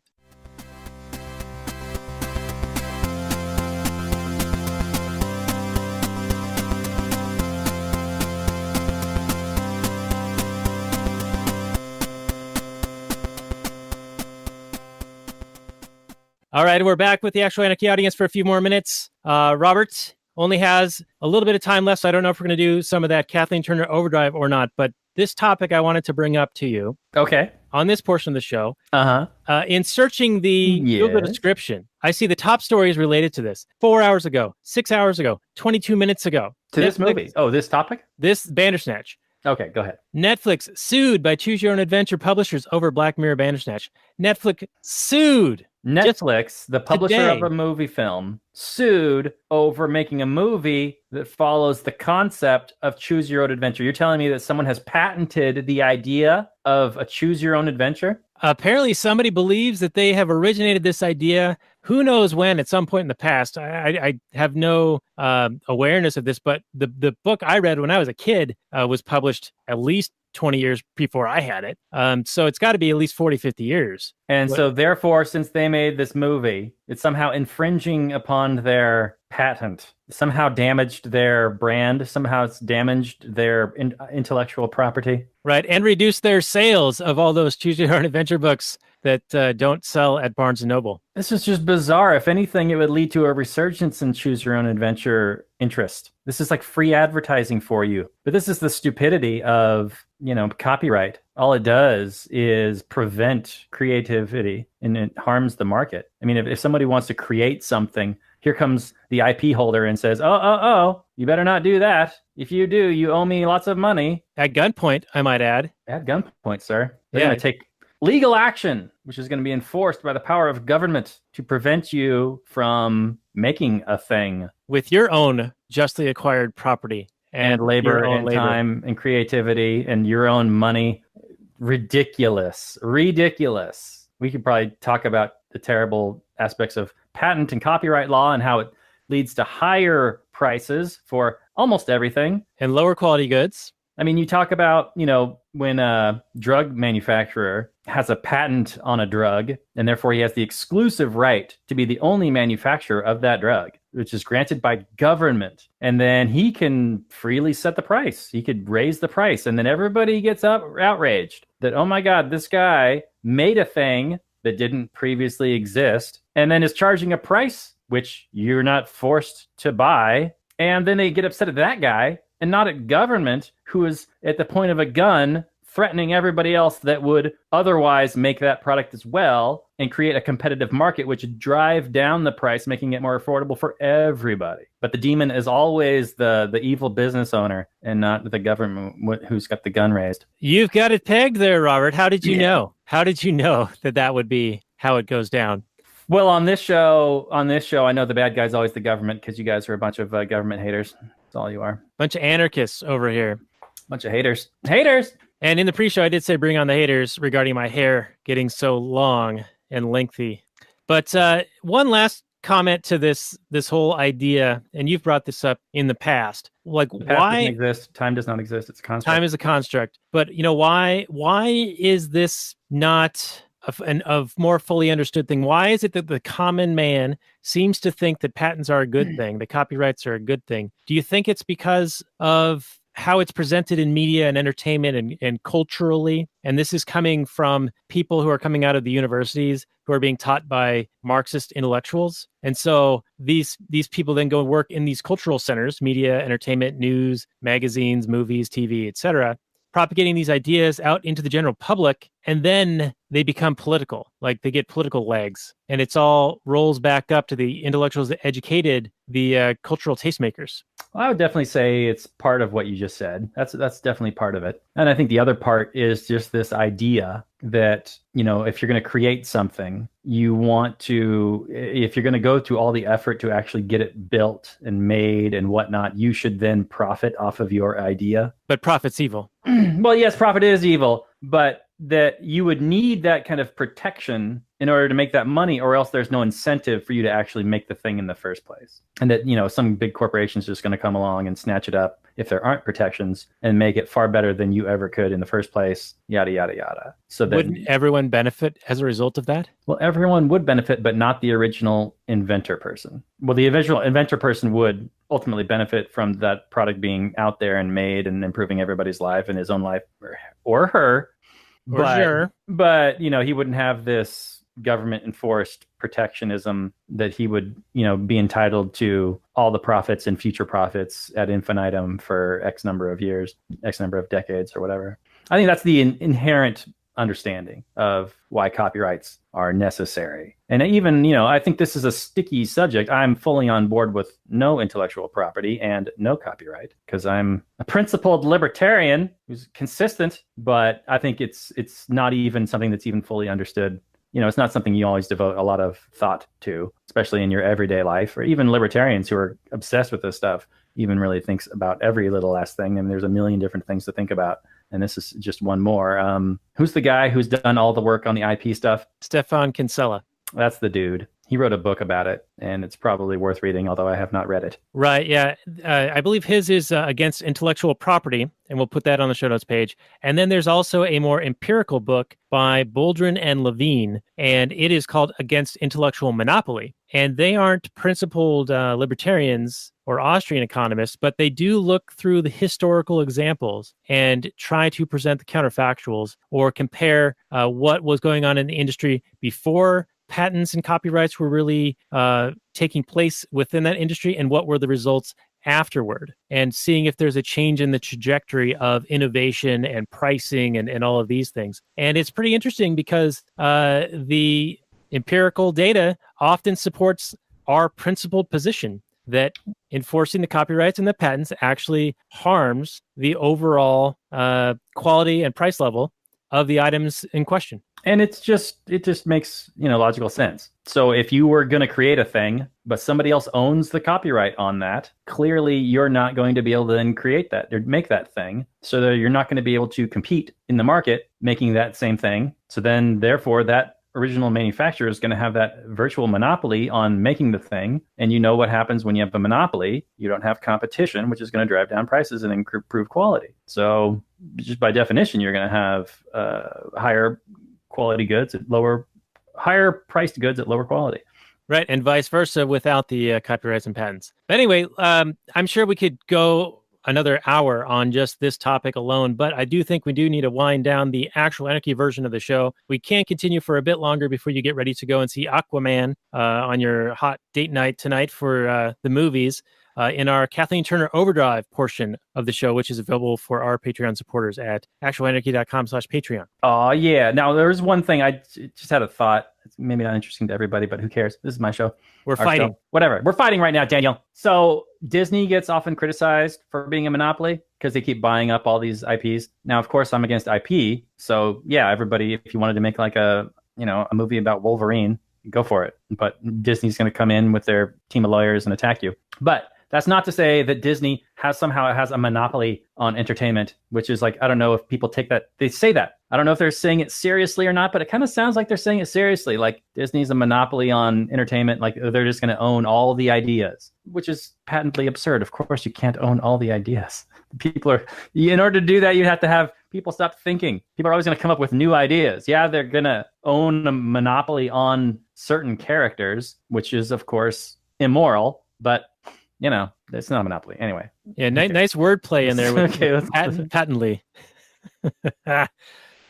All right, we're back with the Actual Anarchy audience for a few more minutes. Robert only has a little bit of time left, so I don't know if we're going to do some of that Kathleen Turner overdrive or not, but this topic I wanted to bring up to you
Okay.
on this portion of the show.
Uh-huh.
In searching the Google
Yes.
description, I see the top stories related to this 4 hours ago, 6 hours ago, 22 minutes ago.
To this movie. Oh, this topic?
This Bandersnatch.
Okay, go ahead.
Netflix sued by Choose Your Own Adventure publishers over Black Mirror Bandersnatch. Netflix sued.
Netflix, the publisher
today.
of a movie film, sued over making a movie that follows the concept of choose your own adventure. You're telling me that someone has patented the idea of a choose your own adventure?
Apparently, somebody believes that they have originated this idea. Who knows when, at some point in the past. I have no awareness of this, but the book I read when I was a kid was published at least 20 years before I had it. So it's got to be at least 40, 50 years.
And so therefore, since they made this movie, it's somehow infringing upon their patent, somehow damaged their brand, somehow it's damaged their intellectual property.
Right, and reduced their sales of all those Choose Your Own Adventure books that don't sell at Barnes & Noble.
This is just bizarre. If anything, it would lead to a resurgence in choose your own adventure interest. This is like free advertising for you. But this is the stupidity of, copyright. All it does is prevent creativity and it harms the market. I mean, if somebody wants to create something, here comes the IP holder and says, oh, you better not do that. If you do, you owe me lots of money.
At gunpoint, I might add.
At gunpoint, sir. They're
Yeah.
going to take legal action, which is going to be enforced by the power of government to prevent you from making a thing.
With your own justly acquired property.
And labor
your own
and time and creativity and your own money. Ridiculous. We could probably talk about the terrible aspects of patent and copyright law and how it leads to higher prices for almost everything.
And lower quality goods.
I mean, you talk about, when a drug manufacturer has a patent on a drug, and therefore he has the exclusive right to be the only manufacturer of that drug, which is granted by government. And then he can freely set the price. He could raise the price. And then everybody gets outraged that, oh my God, this guy made a thing that didn't previously exist and then is charging a price which you're not forced to buy. And then they get upset at that guy and not at government, who is at the point of a gun threatening everybody else that would otherwise make that product as well and create a competitive market, which would drive down the price, making it more affordable for everybody. But the demon is always the evil business owner and not the government who's got the gun raised.
You've got it pegged there, Robert. How did you know? How did you know that would be how it goes down?
Well, on this show, I know the bad guy's always the government because you guys are a bunch of government haters. That's all you are.
Bunch of anarchists over here.
Bunch of haters. Haters!
And in the pre-show, I did say bring on the haters regarding my hair getting so long and lengthy. But one last comment to this whole idea, and you've brought this up in the past. Like,
Past
why
doesn't exist? Time does not exist. It's a construct.
time is a construct. But why is this not a more fully understood thing? Why is it that the common man seems to think that patents are a good thing, that copyrights are a good thing? Do you think it's because of how it's presented in media and entertainment and culturally? And this is coming from people who are coming out of the universities who are being taught by Marxist intellectuals. And so these people then go and work in these cultural centers, media, entertainment, news, magazines, movies, TV, etc., propagating these ideas out into the general public, and then they become political, like they get political legs, and it's all rolls back up to the intellectuals that educated the cultural tastemakers.
Well, I would definitely say it's part of what you just said. That's definitely part of it. And I think the other part is just this idea that, if you're going to create something, you want to, if you're going to go to all the effort to actually get it built and made and whatnot, you should then profit off of your idea.
But profit's evil.
Well, yes, profit is evil, but that you would need that kind of protection in order to make that money, or else there's no incentive for you to actually make the thing in the first place. And that, some big corporation's just going to come along and snatch it up if there aren't protections and make it far better than you ever could in the first place, yada, yada, yada. So that,
wouldn't everyone benefit as a result of that?
Well, everyone would benefit, but not the original inventor person. Well, the original inventor person would ultimately benefit from that product being out there and made and improving everybody's life and his own life or her.
Or sure.
But, he wouldn't have this government enforced protectionism that he would, be entitled to all the profits and future profits ad infinitum for X number of years, X number of decades or whatever. I think that's the inherent understanding of why copyrights are necessary. And even, I think this is a sticky subject. I'm fully on board with no intellectual property and no copyright because I'm a principled libertarian who's consistent, but I think it's not even something that's even fully understood. It's not something you always devote a lot of thought to, especially in your everyday life, or even libertarians who are obsessed with this stuff even really thinks about every little last thing. I mean, there's a million different things to think about. And this is just one more. Who's the guy who's done all the work on the IP stuff?
Stefan Kinsella.
That's the dude. He wrote a book about it, and it's probably worth reading, although I have not read it.
Right, yeah. I believe his is Against Intellectual Property, and we'll put that on the show notes page. And then there's also a more empirical book by Boldrin and Levine, and it is called Against Intellectual Monopoly. And they aren't principled libertarians or Austrian economists, but they do look through the historical examples and try to present the counterfactuals or compare what was going on in the industry before patents and copyrights were really taking place within that industry and what were the results afterward, and seeing if there's a change in the trajectory of innovation and pricing and all of these things. And it's pretty interesting because the empirical data often supports our principled position that enforcing the copyrights and the patents actually harms the overall quality and price level of the items in question.
And it just makes, logical sense. So if you were going to create a thing, but somebody else owns the copyright on that, clearly you're not going to be able to then create that or make that thing. So that you're not going to be able to compete in the market making that same thing. So then therefore that original manufacturer is going to have that virtual monopoly on making the thing. And you know what happens when you have a monopoly? You don't have competition, which is going to drive down prices and improve quality. So just by definition, you're going to have higher quality goods at higher priced goods at lower quality.
Right, and vice versa without the copyrights and patents. But anyway, I'm sure we could go another hour on just this topic alone, but I do think we do need to wind down the actual Anarchy version of the show. We can continue for a bit longer before you get ready to go and see Aquaman on your hot date night tonight for the movies. In our Kathleen Turner Overdrive portion of the show, which is available for our Patreon supporters at actualanarchy.com/Patreon.
Oh, yeah. Now, there's one thing. I just had a thought. It's maybe not interesting to everybody, but who cares? This is my show.
We're fighting.
Show. Whatever. We're fighting right now, Daniel. So Disney gets often criticized for being a monopoly because they keep buying up all these IPs. Now, of course, I'm against IP. So, yeah, everybody, if you wanted to make like a movie about Wolverine, go for it. But Disney's going to come in with their team of lawyers and attack you. But that's not to say that Disney somehow has a monopoly on entertainment, which is like, I don't know if people take that. They say that. I don't know if they're saying it seriously or not, but it kind of sounds like they're saying it seriously. Like Disney's a monopoly on entertainment. Like they're just going to own all the ideas, which is patently absurd. Of course, you can't own all the ideas. In order to do that, you have to have people stop thinking. People are always going to come up with new ideas. Yeah, they're going to own a monopoly on certain characters, which is, of course, immoral, but it's not a monopoly. Anyway.
Yeah, nice wordplay in there with patently.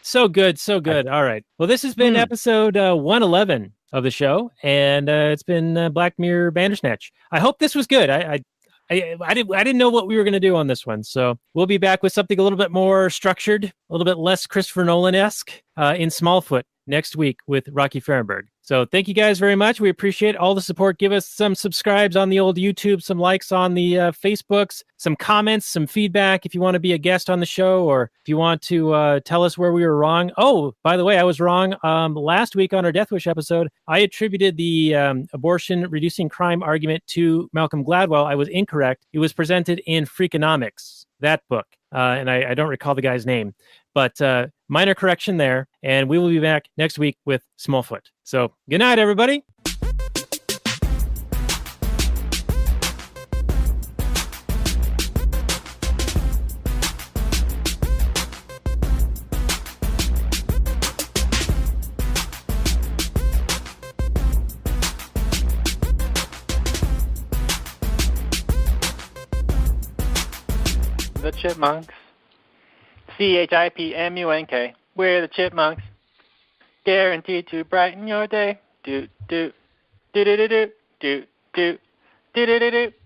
So good. All right. Well, this has been episode 111 of the show, and it's been Black Mirror Bandersnatch. I hope this was good. I didn't know what we were going to do on this one, so we'll be back with something a little bit more structured, a little bit less Christopher Nolan-esque in Smallfoot next week with Rocky Fahrenberg. So thank you guys very much. We appreciate all the support. Give us some subscribes on the old YouTube, some likes on the Facebooks, some comments, some feedback if you want to be a guest on the show, or if you want to tell us where we were wrong. Oh, by the way, I was wrong. Last week on our Death Wish episode, I attributed the abortion reducing crime argument to Malcolm Gladwell. I was incorrect. It was presented in Freakonomics, that book. And I don't recall the guy's name. But minor correction there, and we will be back next week with Smallfoot. So good night, everybody.
The Chipmunks. CHIPMUNK. We're the Chipmunks. Guaranteed to brighten your day. Do, do. Do do do do do do do do do do.